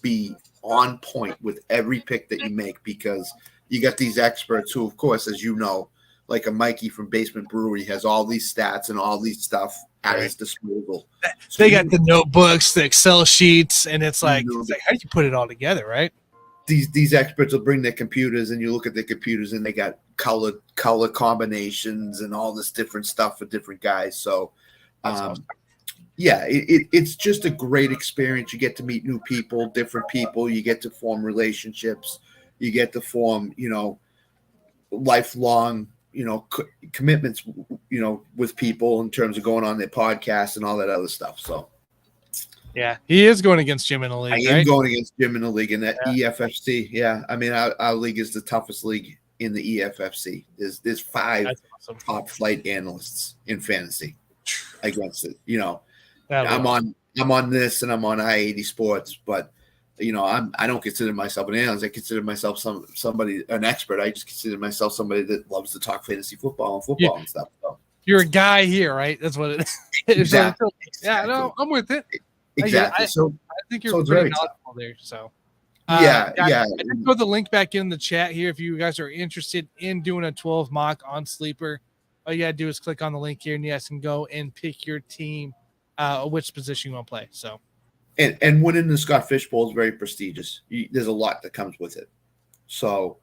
be on point with every pick that you make, because you got these experts who, of course, as you know, like a Mikey from Basement Brewery has all these stats and all these stuff at his disposal. So they got the notebooks, the Excel sheets, and it's like how do you put it all together, right? These experts will bring their computers, and you look at their computers, and they got color combinations and all this different stuff for different guys. So, awesome. It's just a great experience. You get to meet new people, different people. You get to form relationships. You get to form, lifelong, commitments, with people in terms of going on their podcasts and all that other stuff. So, yeah, he is going against Jim in the league. I am going against Jim in the league in that EFFC. Yeah, I mean, our league is the toughest league in the EFFC. There's 5 top flight analysts in fantasy against it. I'm on this and I'm on I-80 Sports, but I don't consider myself an analyst. I consider myself an expert. I just consider myself somebody that loves to talk fantasy football and stuff. So. You're a guy here, right? That's what it is. Exactly. Yeah, no, I'm with it. Exactly. I think you're pretty knowledgeable there. So yeah. I did put the link back in the chat here. If you guys are interested in doing a 12 mock on Sleeper, all you gotta do is click on the link here, and you guys can go and pick your team, which position you want to play. So. And winning the Scott Fish Bowl is very prestigious. There's a lot that comes with it. So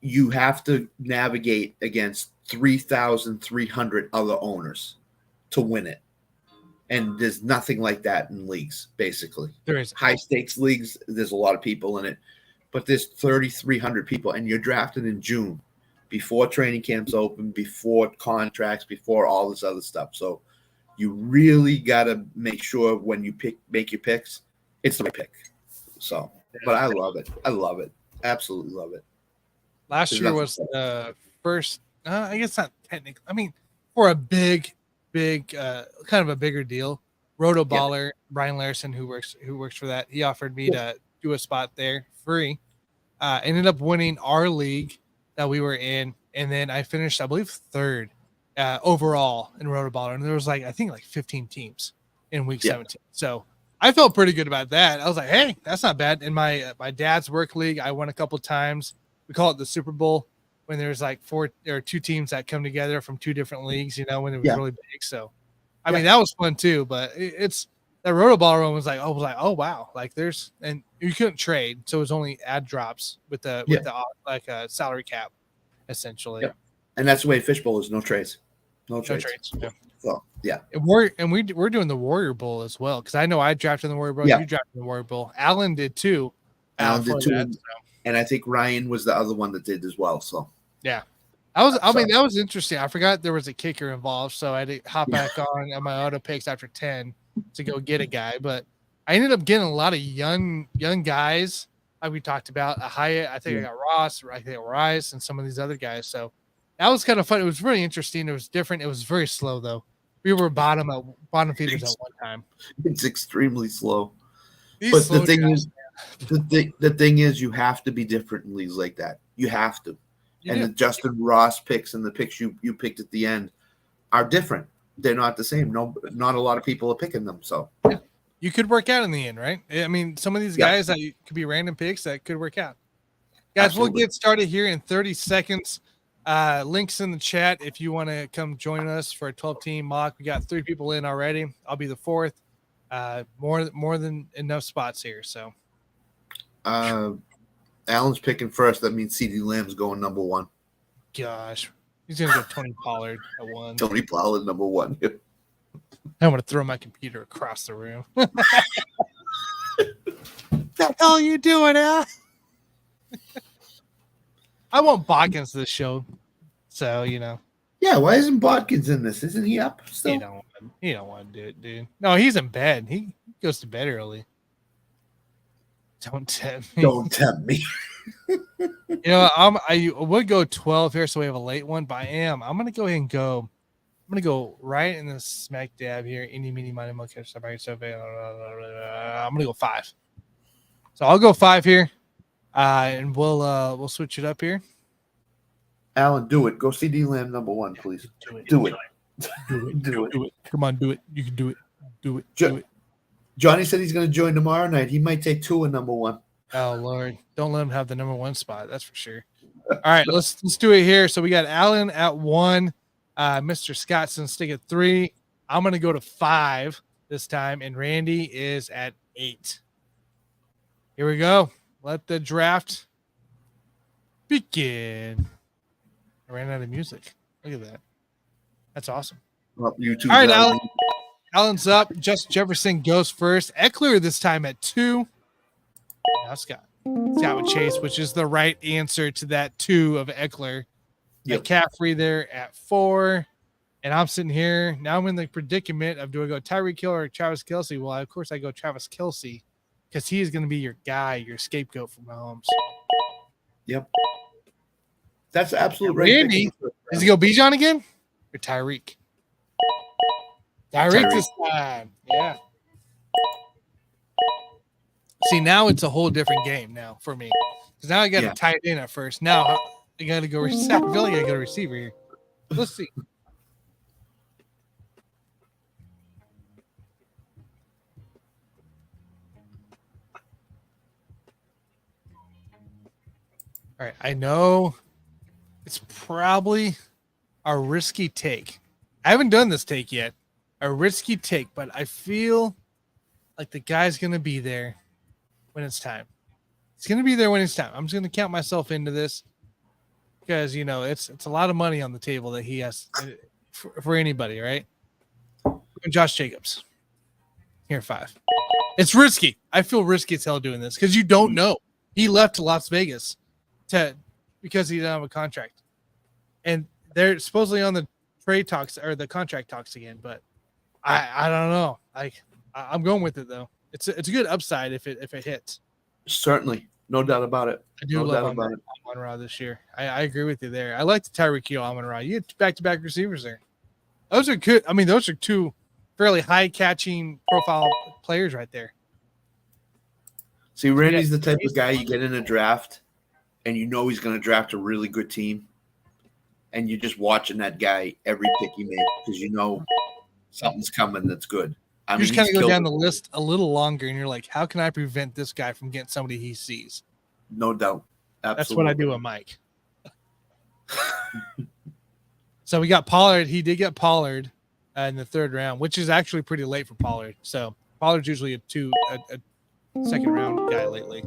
you have to navigate against 3,300 other owners to win it. And there's nothing like that in leagues, basically. There is. High stakes leagues, there's a lot of people in it. But there's 3,300 people, and you're drafted in June, before training camps open, before contracts, before all this other stuff. So you really got to make sure when you make your picks, it's the right pick. So, but I love it. I love it. Absolutely love it. Last year was the first, I guess not technically. I mean, for a big, kind of a bigger deal. Roto Baller, Brian Larson, who works for that, he offered me to do a spot there free. Ended up winning our league that we were in, and then I finished, I believe, third. Overall in Roto Baller, and there was I think 15 teams in week 17. So I felt pretty good about that. I was like, hey, that's not bad. In my dad's work league, I won a couple times. we call it the Super Bowl when there's like 4 or 2 teams that come together from 2 different leagues, when it was really big. So, I mean, that was fun too, but it's that roto ball run was like, oh wow, like and you couldn't trade. So it was only ad drops with the like a salary cap essentially. Yep. And that's the way Fishbowl is. No trades. No trades. Yeah. So, yeah. And we're doing the Warrior Bowl as well. Cause I know I drafted the Warrior Bowl. You drafted the Warrior Bowl. Alan did too. Alan did too. And I think Ryan was the other one that did as well. So yeah, that was interesting. I forgot there was a kicker involved, so I had to hop back on my auto picks after 10 to go get a guy. But I ended up getting a lot of young guys, like we talked about. Hyatt, I think I got Ross, I think Rice, and some of these other guys. So that was kind of fun. It was really interesting. It was different. It was very slow though. We were bottom feeders at one time. It's extremely slow. But the thing is, the thing is, you have to be different in leagues like that. You have to. The Justin Ross picks and the picks you picked at the end are different. They're not the same. No, not a lot of people are picking them. So you could work out in the end, right? I mean, some of these guys that could be random picks that could work out. Guys, Absolutely. We'll get started here in 30 seconds. Links in the chat if you want to come join us for a 12-team mock. We got 3 people in already. I'll be the 4th. More than enough spots here. So. Allen's picking first. That means CeeDee Lamb's going number 1. Gosh, he's gonna go Tony Pollard at 1. Tony Pollard number 1. I want to throw my computer across the room. What the hell are you doing, Al? I want Bodkins this show, so Yeah, why isn't Bodkins in this? Isn't he up still? He don't want to do it, dude. No, he's in bed. He goes to bed early. Don't tempt me. Don't tempt me. I would go 12 here, so we have a late one. But I'm gonna go ahead and go. I'm gonna go right in the smack dab here. Any, meeny, miny, mo, catch somebody. So I'm gonna go 5. So I'll go 5 here, and we'll switch it up here. Alan, do it. Go CeeDee Lamb number 1, please. Do it. Do it. Come on, do it. You can do it. Do it. Johnny said he's going to join tomorrow night. He might take 2 in number 1. Oh Lord, don't let him have the number 1 spot. That's for sure. All right, let's do it here. So we got Allen at 1, Mr. Scottson stick at 3. I'm going to go to 5 this time, and Randy is at 8. Here we go. Let the draft begin. I ran out of music. Look at that. That's awesome. Well, you too. All right, Allen. Allen's up. Justin Jefferson goes first. Eckler this time at 2. Now Scott with Chase, which is the right answer to that 2 of Eckler. Yep. McCaffrey there at 4. And I'm sitting here. Now I'm in the predicament of do I go Tyreek Hill or Travis Kelce? Well, of course I go Travis Kelce because he is going to be your guy, your scapegoat for Mahomes. Yep. That's absolute right. Randy, does he go Bijan again or Tyreek? Tyreek this time. Yeah. See, now it's a whole different game now for me. Because now I got to tie it in at first. Now I got to go receiver. I feel like I got a receiver here. Let's see. All right. I know it's probably a risky take. I haven't done this take yet. A risky take, but I feel like the guy's going to be there when it's time. It's going to be there when it's time. I'm just going to count myself into this because, it's a lot of money on the table that he has for anybody, right? And Josh Jacobs. Here, 5. It's risky. I feel risky as hell doing this because you don't know. He left to Las Vegas because he didn't have a contract. And they're supposedly on the trade talks or the contract talks again, but I don't know. I'm going with it though. It's a good upside if it hits. Certainly, no doubt about it. I do love Amon-Ra this year. I agree with you there. I like the Tyreek Hill, Amon-Ra. You get back-to-back receivers there. Those are good. I mean, those are 2 fairly high-catching profile players right there. See, Randy's the type of guy you get in a draft, and he's going to draft a really good team, and you're just watching that guy every pick he makes because something's coming that's good. You just kind of go down the list a little longer, and you're like, how can I prevent this guy from getting somebody he sees? No doubt. That's what I do with Mike. So we got Pollard. He did get Pollard in the third round, which is actually pretty late for Pollard. So Pollard's usually a second round guy lately.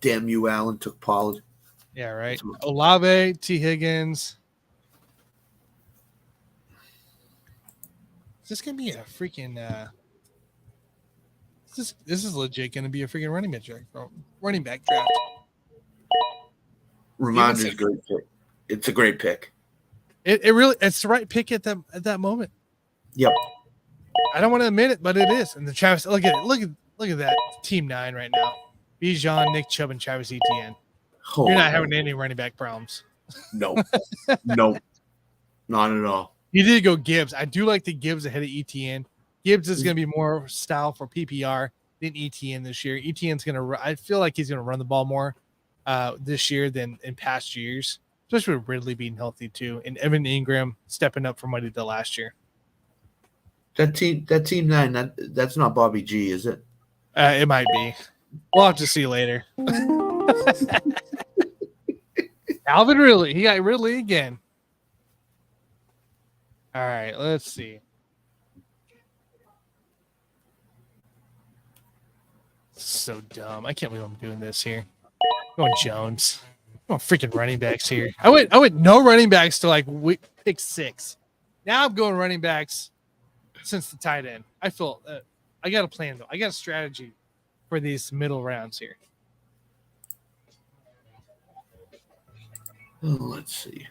Damn you, Allen took Pollard. Yeah, right. Olave, T. Higgins. Is this gonna be a freaking? This is legit gonna be a freaking running back draft. Ramondra's a great pick. It's a great pick. It really it's the right pick at that moment. Yep. I don't want to admit it, but it is. And the Travis, look at it. Look at that team 9 right now. Bijan, Nick Chubb, and Travis Etienne. Oh, You're not having any running back problems. No. No. Not at all. You did go Gibbs. I do like the Gibbs ahead of Etienne. Gibbs is going to be more style for PPR than Etienne this year. Etienne's going to I feel like he's going to run the ball more this year than in past years, especially with Ridley being healthy too, and Evan Ingram stepping up from what he did last year. That team 9, that's not Bobby G, is it? It might be. We'll have to see later. Alvin Ridley. He got Ridley again. All right, let's see. So dumb. I can't believe I'm doing this here. Going Jones. I'm freaking running backs here. I went no running backs to like pick 6. Now I'm going running backs since the tight end. I feel I got a plan though. I got a strategy for these middle rounds here. Oh, let's see.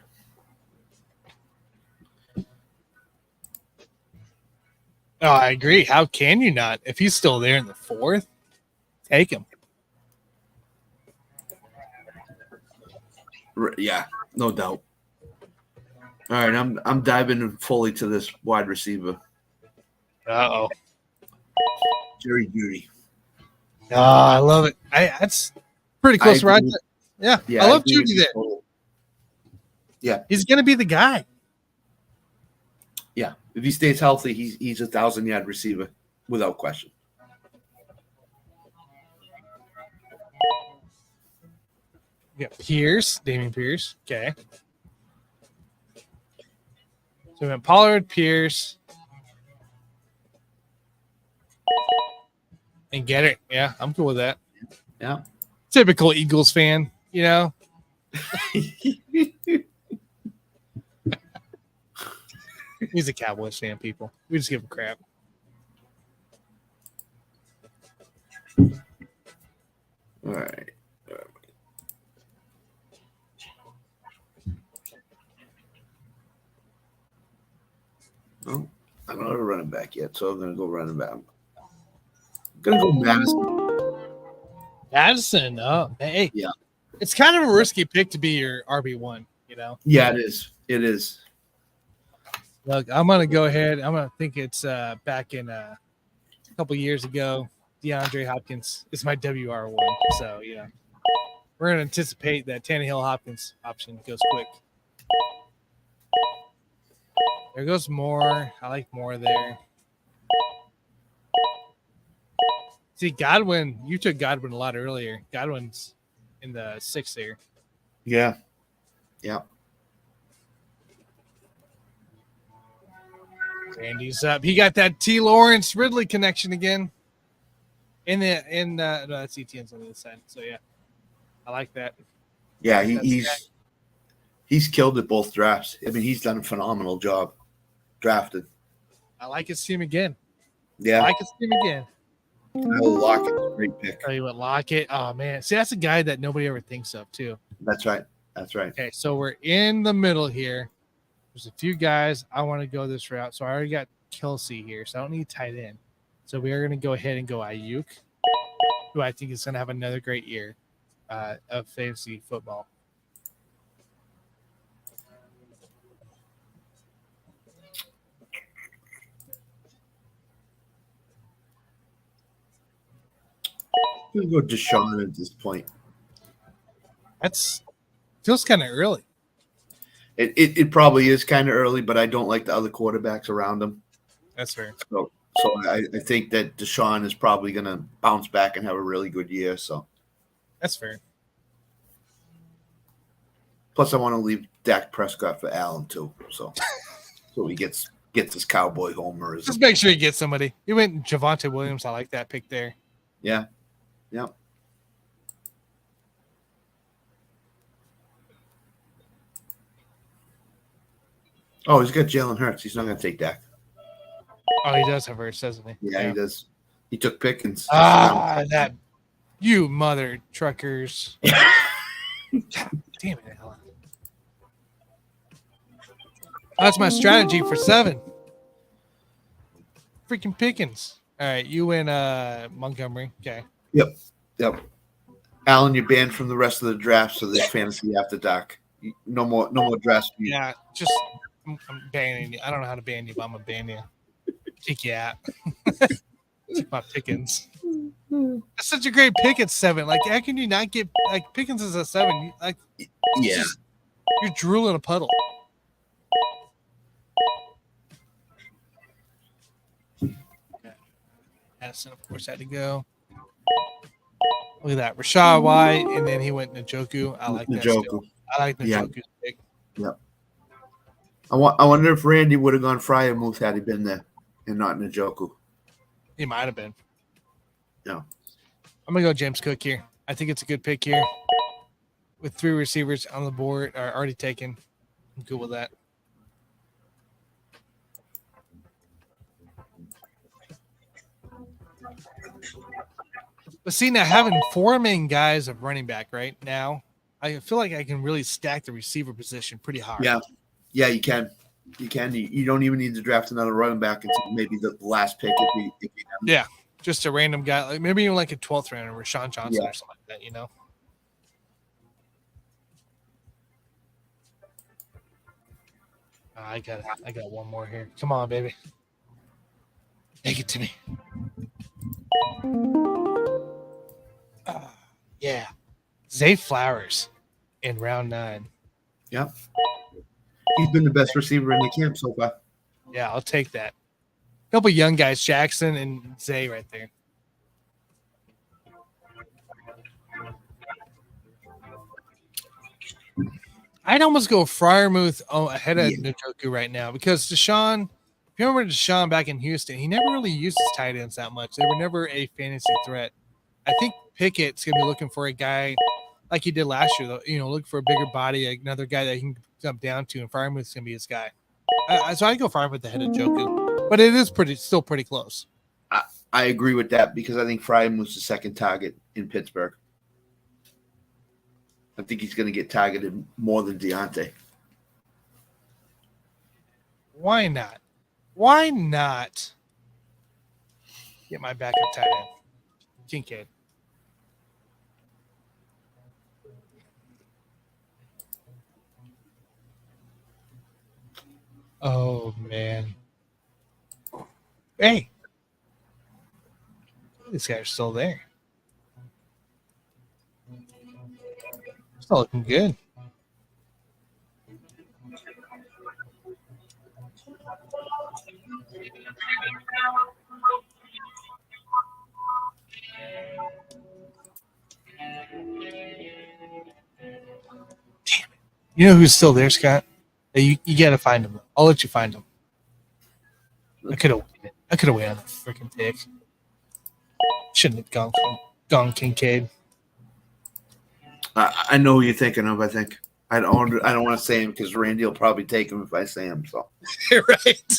Oh, I agree. How can you not? If he's still there in the 4th, take him. Yeah, no doubt. All right, I'm diving fully to this wide receiver. Uh-oh. Jerry Jeudy. Oh, I love it. That's pretty close, right? Yeah, I love Jeudy there. Yeah. He's going to be the guy. Yeah. If he stays healthy, he's a 1,000-yard receiver without question. Yeah, Damian Pierce. Okay. So we went Pollard, Pierce, and get it. Yeah, I'm cool with that. Yeah. Typical Eagles fan, you know. He's a Cowboys fan, people. We just give him crap. All right. Oh, I don't have a running back yet, so I'm going to go running back. I'm going to go Madison. Madison, oh, hey. Yeah. It's kind of a risky pick to be your RB1, you know? Yeah, it is. It is. Look, I'm going to go ahead. I'm going to think it's back in a couple years ago. DeAndre Hopkins is my WR1. So, yeah. We're going to anticipate that Tannehill Hopkins option goes quick. There goes Moore. I like Moore there. See, Godwin, you took Godwin a lot earlier. Godwin's in the 6th there. Yeah. Yeah. Randy's up. He got that T. Lawrence Ridley connection again. No, that's Etienne's on the other side. So yeah, I like that. Yeah, he's killed at both drafts. I mean, he's done a phenomenal job drafted. I like his team again. Yeah, I like his team again. Lockett, great pick. Oh, you went Lockett. Oh man, see that's a guy that nobody ever thinks of too. That's right. That's right. Okay, so we're in the middle here. There's a few guys I want to go this route. So I already got Kelsey here, so I don't need tight end. So we are going to go ahead and go Ayuk, who I think is going to have another great year of fantasy football. I'm going to go Deshaun at this point. That's feels kind of early. It probably is kind of early, but I don't like the other quarterbacks around him. That's fair. So I think that Deshaun is probably going to bounce back and have a really good year. So that's fair. Plus, I want to leave Dak Prescott for Allen too, so he gets his cowboy homers. Just make sure you get somebody. You went Javonte Williams. I like that pick there. Yeah. Oh, he's got Jalen Hurts. He's not going to take Dak. Oh, he does have Hurts, doesn't he? Yeah, he does. He took Pickens. That you mother truckers. God damn it, Alan. That's my strategy for 7. Freaking Pickens. All right, you win Montgomery. Okay. Yep. Alan, you're banned from the rest of the draft, so there's fantasy after dark. No more drafts. Yeah, just I'm banning you. I don't know how to ban you, but I'm gonna ban you. Kick you out. Take my Pickens. That's such a great pick at 7. Like, how can you not get like Pickens is a 7? Like, Yeah. You're drooling a puddle. Addison, of course, had to go. Look at that. Rashad White, and then he went Njoku. I like that. Still. I like Njoku's pick. Yep. I wonder if Randy would have gone Freiermuth had he been there and not Njoku. He might have been. No. I'm going to go James Cook here. I think it's a good pick here. With 3 receivers on the board are already taken. I'm good with that. But see, now having 4 main guys of running back right now, I feel like I can really stack the receiver position pretty hard. Yeah, you can. You don't even need to draft another running back until maybe the last pick. If you yeah, just a random guy, like maybe even like a 12th rounder, Rashawn Johnson or something like that, you know? I got one more here. Come on, baby. Take it to me. Yeah. Zay Flowers in round 9. Yeah. He's been the best receiver in the camp so far. Yeah, I'll take that. A couple young guys, Jackson and Zay right there. I'd almost go Freiermuth ahead of Njoku right now because Deshaun, if you remember Deshaun back in Houston, he never really used his tight ends that much. They were never a fantasy threat. I think Pickett's going to be looking for a guy like he did last year, though. You know, looking for a bigger body, another guy that he can jump down to, and Freiermuth's going to be his guy. So I go Freiermuth ahead of Njoku, but it is still pretty close. I agree with that because I think Freiermuth's the second target in Pittsburgh. I think he's going to get targeted more than Deontay. Why not? Why not get my backup tight end, Kincaid? Oh, man. Hey. These guys are still there. Still looking good. Damn it. You know who's still there, Scott? You got to find him. I'll let you find him. I could have waited on the freaking pick. Shouldn't have gone Kincaid. I know who you're thinking of. I think I don't want to say him because Randy will probably take him if I say him. So Right.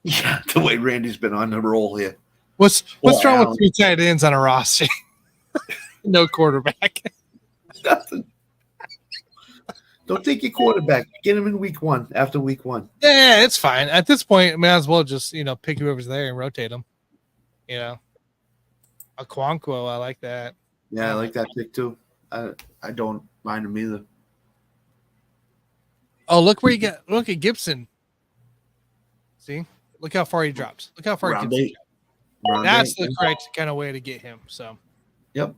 Yeah, the way Randy's been on the roll here. What's wrong with 3 tight ends on a roster? No quarterback. Nothing. Don't take your quarterback. Get him in week 1 after week 1. Yeah, it's fine. At this point, might as well just, pick whoever's there and rotate them. A Quanquo, I like that. Yeah, I like that pick too. I don't mind him either. Oh, look where you got. Look at Gibson. See? Look how far he drops. Look how far Round Gibson 8. Round That's 8. the correct kind of way to get him. So. Yep.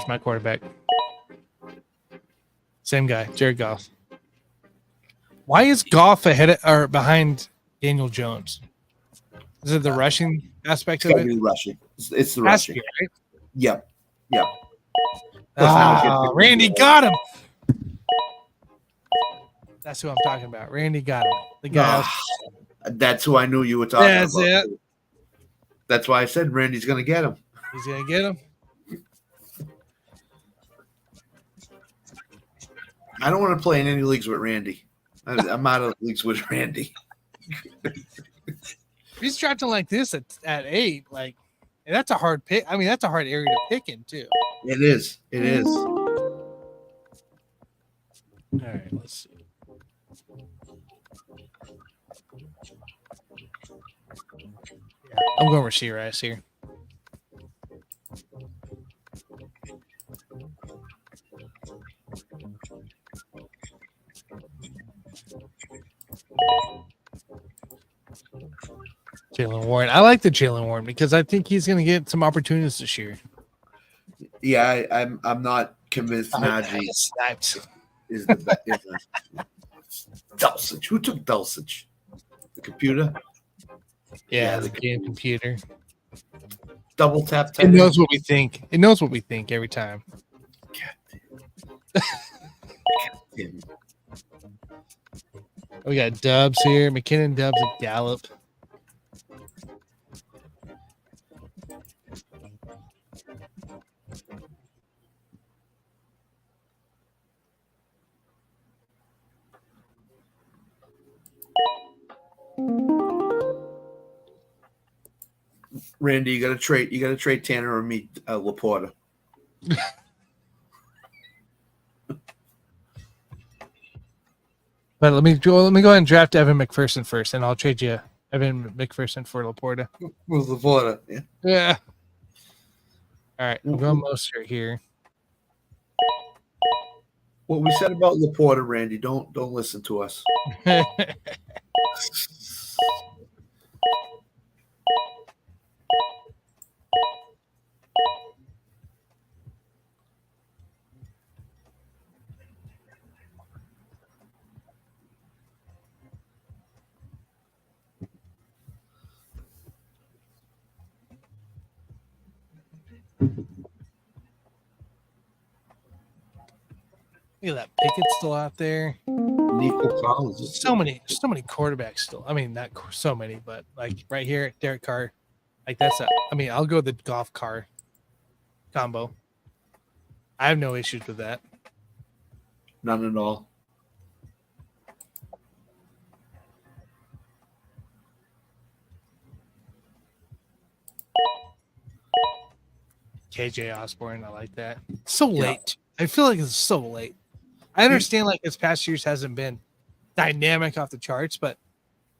my quarterback. Same guy, Jared Goff. Why is Goff behind Daniel Jones? Is it the rushing aspect It's of got to it? be rushing. It's the Has to rushing. be, right? Yep. Plus now it gets- Randy got him. That's who I'm talking about. Randy got him. The guy. That's who I knew you were talking That's about. it. That's why I said Randy's going to get him. He's gonna get him. I don't want to play in any leagues with Randy. I'm out of leagues with Randy. He's drafting like this at 8, like, and that's a hard pick. I mean, that's a hard area to pick in too. It is. It is. All right, let's see. Yeah, I'm going receiver ice here. Jalen Warren. I like the Jalen Warren because I think he's going to get some opportunities this year. Yeah, I'm not convinced Najee is the best. Dulcich. Who took Dulcich? The computer? Yeah, the game computer. Double tap. It knows what we think. It knows what we think every time. Damn. We got Dubs here. McKinnon, Dubs, and Gallup. Randy, you got to trade Tanner or me, Laporta. But let me go ahead and draft Evan McPherson first, and I'll trade you Evan McPherson for Laporta. With Laporta, yeah. Yeah. All right, I'm going Mostert here. What we said about Laporta, Randy, don't listen to us. Look at that Pickett's still out there. Nico Collins. So many quarterbacks still. I mean, not so many, but like right here, Derek Carr. Like I'll go the Goff Carr combo. I have no issues with that. None at all. KJ Osborne, I like that. So late. I feel like it's so late. I understand like his past years hasn't been dynamic off the charts, but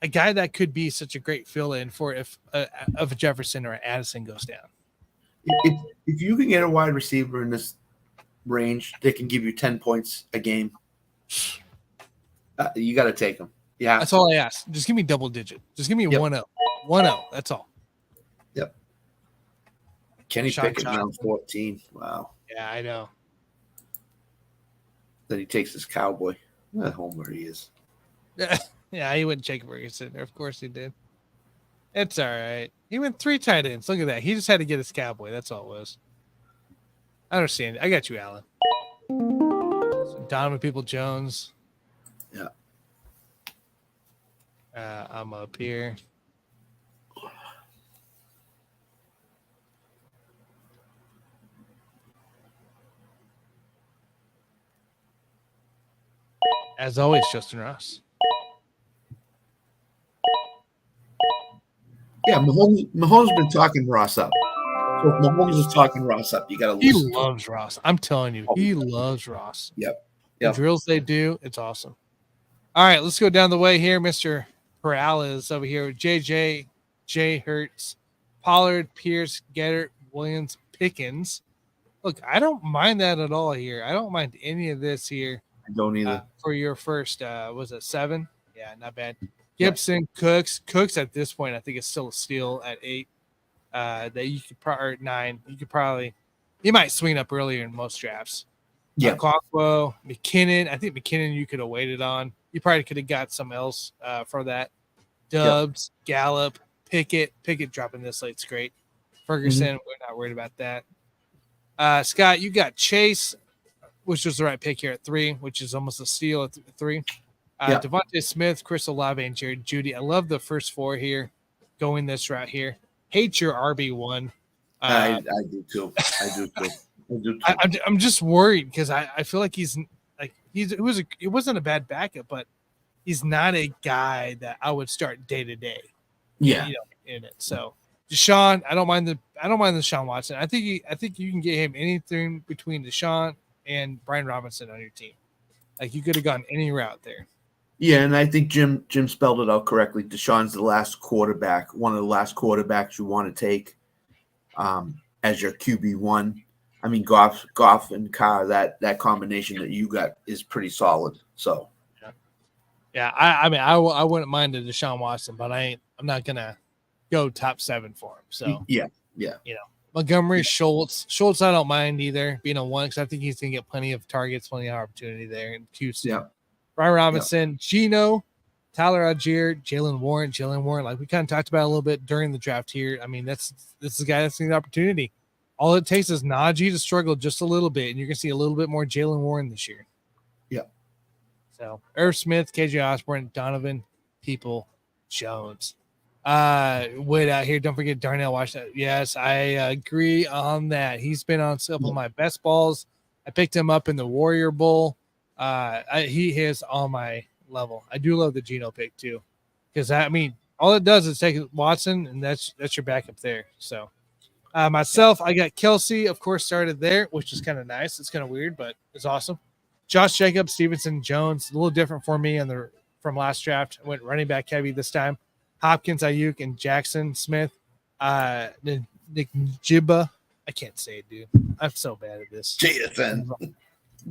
a guy that could be such a great fill-in for if a Jefferson or Addison goes down. If you can get a wide receiver in this range that can give you 10 points a game, you got to take them. Yeah, that's all I ask. Just give me double digit. Just give me 1-0. 1-0. That's all. Yep. Kenny Pickett round 14. Wow. Yeah, I know. Then he takes his cowboy. What a homer he is. Yeah, he wouldn't take Ferguson. Of course he did. It's all right. He went 3 tight ends. Look at that. He just had to get his cowboy. That's all it was. I understand. I got you, Alan. So Donovan People-Jones. Yeah. I'm up here. As always, Justin Ross. Yeah, Mahomes been talking Ross up. So if Mahomes is talking Ross up, you got to listen. He loves Ross. I'm telling you, he loves Ross. Yep. The drills they do, it's awesome. All right, let's go down the way here. Mr. Perales over here. JJ, Jay Hurts, Pollard, Pierce, Getter, Williams, Pickens. Look, I don't mind that at all here. I don't mind any of this here. I don't either. For your first, was it 7? Yeah, not bad. Gibson, yeah. Cooks at this point, I think is still a steal at 8. That you could probably 9. You could probably he might swing up earlier in most drafts. Yeah. Okonkwo, McKinnon. I think McKinnon you could have waited on. You probably could have got some else for that. Dubs, Gallup, Pickett dropping this late's great. Ferguson, we're not worried about that. Scott, you got Chase, which was the right pick here at 3, which is almost a steal at 3. Devontae Smith, Chris Olave, and Jared Judy. I love the first 4 here, going this route here. Hate your RB1. I do too. I'm just worried because I feel like it wasn't a bad backup, but he's not a guy that I would start day to day. Yeah, in it. So Deshaun, I don't mind the Deshaun Watson. I think you can get him anything between Deshaun and Brian Robinson on your team. Like you could have gone any route there. Yeah, and I think Jim spelled it out correctly. Deshaun's the last quarterback, one of the last quarterbacks you want to take as your QB1. I mean, Goff and Carr, that combination that you got is pretty solid. So, yeah. I wouldn't mind a Deshaun Watson, but I'm not gonna go top 7 for him. So yeah. Montgomery, Schultz, I don't mind either being a 1 because I think he's gonna get plenty of targets, plenty of opportunity there in Houston. Yeah. Brian Robinson, Geno, Tyler Algier, Jalen Warren, like we kind of talked about a little bit during the draft here. I mean, this is a guy that's getting the opportunity. All it takes is Najee to struggle just a little bit, and you're going to see a little bit more Jalen Warren this year. Yeah. So, Irv Smith, KJ Osborne, Donovan, People, Jones. Wood out here. Don't forget Darnell Washington. Yes, I agree on that. He's been on some of my best balls. I picked him up in the Warrior Bowl. He is on my level. I do love the Geno pick too, because all it does is take Watson, and that's your backup there. So, myself, I got Kelsey, of course, started there, which is kind of nice. It's kind of weird, but it's awesome. Josh Jacobs, Stevenson, Jones, a little different for me from last draft. I went running back heavy this time. Hopkins, Ayuk, and Jackson Smith. Nick Jibba. I can't say it, dude. I'm so bad at this. Jason.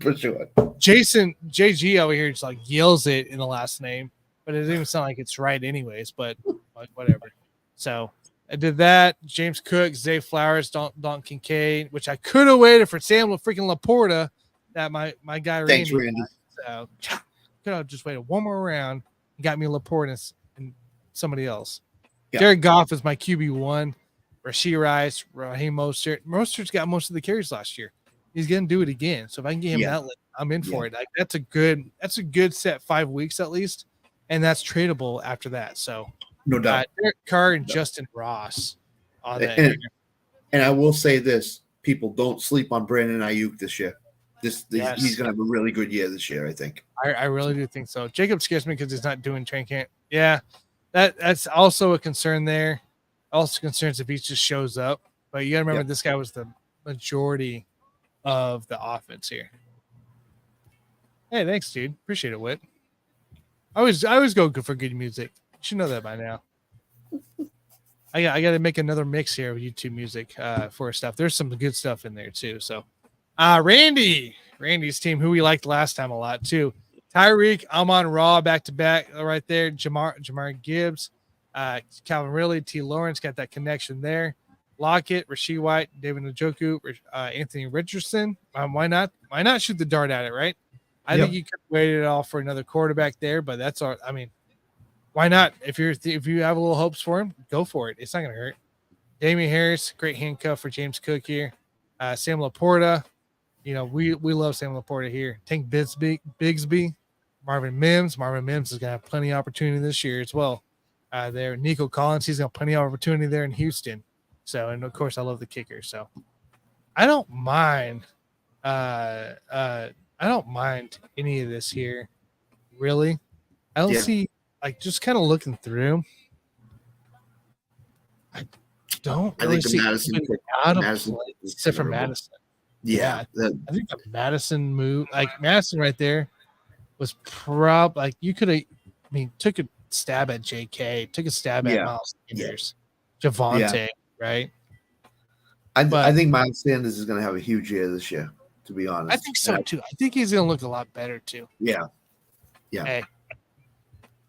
For sure. Jason, JG over here just like yells it in the last name, but it doesn't even sound like it's right anyways, but like, whatever. So I did that. James Cook, Zay Flowers, Don Kincaid, which I could have waited for Sam freaking Laporta, that my guy Thanks, Randy. Randy. So could have just waited one more round and got me Laporta and somebody else. Yeah. Jared Goff is my QB1. Rashee Rice, Raheem Mostert. Mostert's got most of the carries last year. He's gonna do it again. So if I can get him that, I'm in for it. Like that's a good set 5 weeks at least, and that's tradable after that. So no doubt. Derek Carr and Justin Ross on that. And I will say this: people don't sleep on Brandon Ayuk this year. He's gonna have a really good year this year. I think. I really do think so. Jacob scares me because he's not doing train camp. Yeah, that's also a concern there. Also concerns if he just shows up. But you got to remember this guy was the majority of the offense here. Hey, thanks, dude. Appreciate it, Whit. I always go for good music. You should know that by now. I got to make another mix here of YouTube music for stuff. There's some good stuff in there too. So, Randy's team, who we liked last time a lot too. Tyreek, Amon-Ra back to back right there. Jamar Gibbs, Calvin Ridley, T. Lawrence got that connection there. Lockett, Rasheed White, David Njoku, Anthony Richardson. Why not? Why not shoot the dart at it, right? I think you could have waited it all for another quarterback there, but that's all. I mean, why not? If you have a little hopes for him, go for it. It's not going to hurt. Damian Harris, great handcuff for James Cook here. Sam Laporta, we love Sam Laporta here. Tank Bigsby, Marvin Mims. Marvin Mims is going to have plenty of opportunity this year as well. There, Nico Collins, he's got plenty of opportunity there in Houston. So, and of course, I love the kicker. So, I don't mind. I don't mind any of this here, really. I don't see, like, just kind of looking through. I think see Madison out of place except for Madison. Yeah, I think the Madison move, like Madison right there, was like you could have. I mean, took a stab at J.K., took a stab at Miles Sanders, Javonte, right? I think Miles Sanders is going to have a huge year this year. To be honest, I think so too. I think he's going to look a lot better too. Yeah.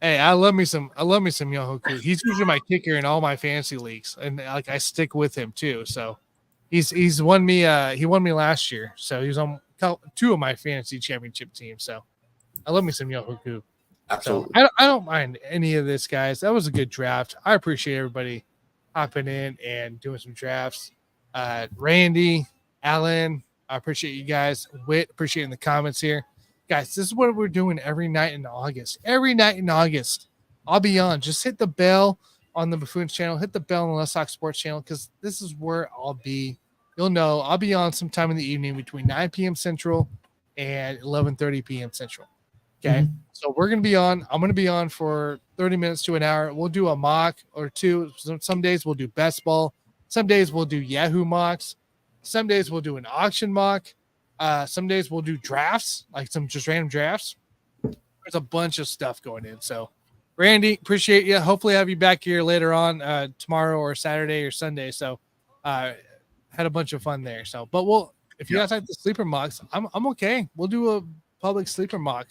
Hey, I love me some Yohoku. He's usually my kicker in all my fantasy leagues, and like I stick with him too. So, He's won me. He won me last year, so he was on 2 of my fantasy championship teams. So I love me some Yohoku. So Absolutely. I don't mind any of this, guys. That was a good draft. I appreciate everybody hopping in and doing some drafts. Randy, Alan, I appreciate you guys. Whit, appreciating the comments here. Guys, this is what we're doing every night in August. Every night in August, I'll be on. Just hit the bell on the Buffoons channel. Hit the bell on the Let's Talk Sports channel because this is where I'll be. You'll know I'll be on sometime in the evening between 9 p.m. Central and 11:30 p.m. Central. Okay. Mhm. So we're going to be on. I'm going to be on for 30 minutes to an hour. We'll do a mock or two. Some days we'll do best ball. Some days we'll do Yahoo mocks. Some days we'll do an auction mock. Some days we'll do drafts, like some just random drafts. There's a bunch of stuff going in. So, Randy, appreciate you. Hopefully, have you back here later on tomorrow or Saturday or Sunday. So, had a bunch of fun there. So, but if you guys like the sleeper mocks, I'm okay. We'll do a public sleeper mock,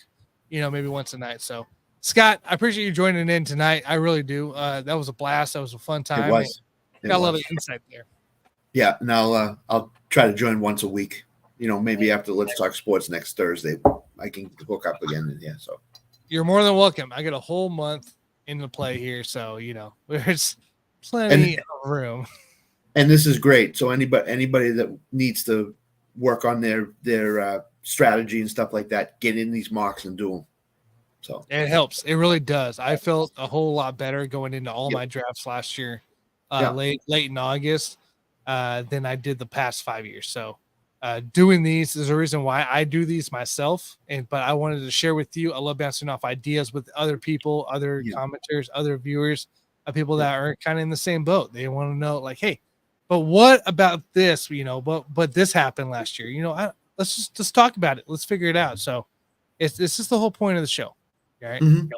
maybe once a night. So, Scott, I appreciate you joining in tonight. I really do. That was a blast. That was a fun time. It was. Got a lot of insight there. Yeah, and I'll try to join once a week. Maybe after Let's Talk Sports next Thursday, I can hook up again. And so you're more than welcome. I got a whole month into play here, so there's plenty of room. And this is great. So anybody that needs to work on their strategy and stuff like that, get in these mocks and do them. So it helps. It really does. I felt a whole lot better going into all my drafts last year, late in August, than I did the past 5 years. So doing these is a reason why I do these myself. But I wanted to share with you. I love bouncing off ideas with other people, other commenters, other viewers, people that are kind of in the same boat. They want to know, like, hey, but what about this? But this happened last year. Let's just talk about it. Let's figure it out. So it's just the whole point of the show. All right. Mhm.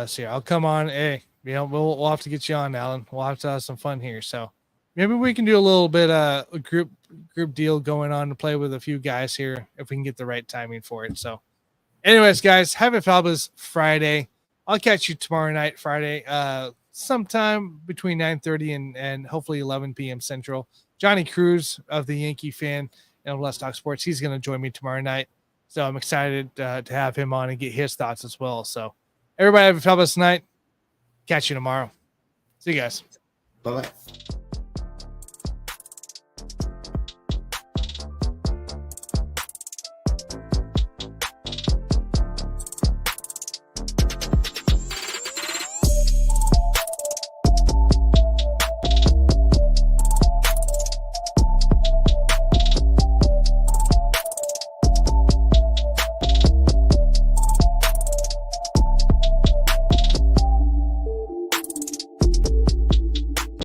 So I'll come on. Hey, we'll have to get you on, Alan. We'll have to have some fun here. So maybe we can do a little bit a group deal going on to play with a few guys here if we can get the right timing for it. So anyways, guys, have a fabulous Friday. I'll catch you tomorrow night, Friday, sometime between 9:30 and hopefully 11 p.m. Central. Johnny Cruz of the Yankee Fan and Let's Talk Sports, he's going to join me tomorrow night. So I'm excited to have him on and get his thoughts as well. So everybody have a fabulous night. Catch you tomorrow. See you guys. Bye-bye.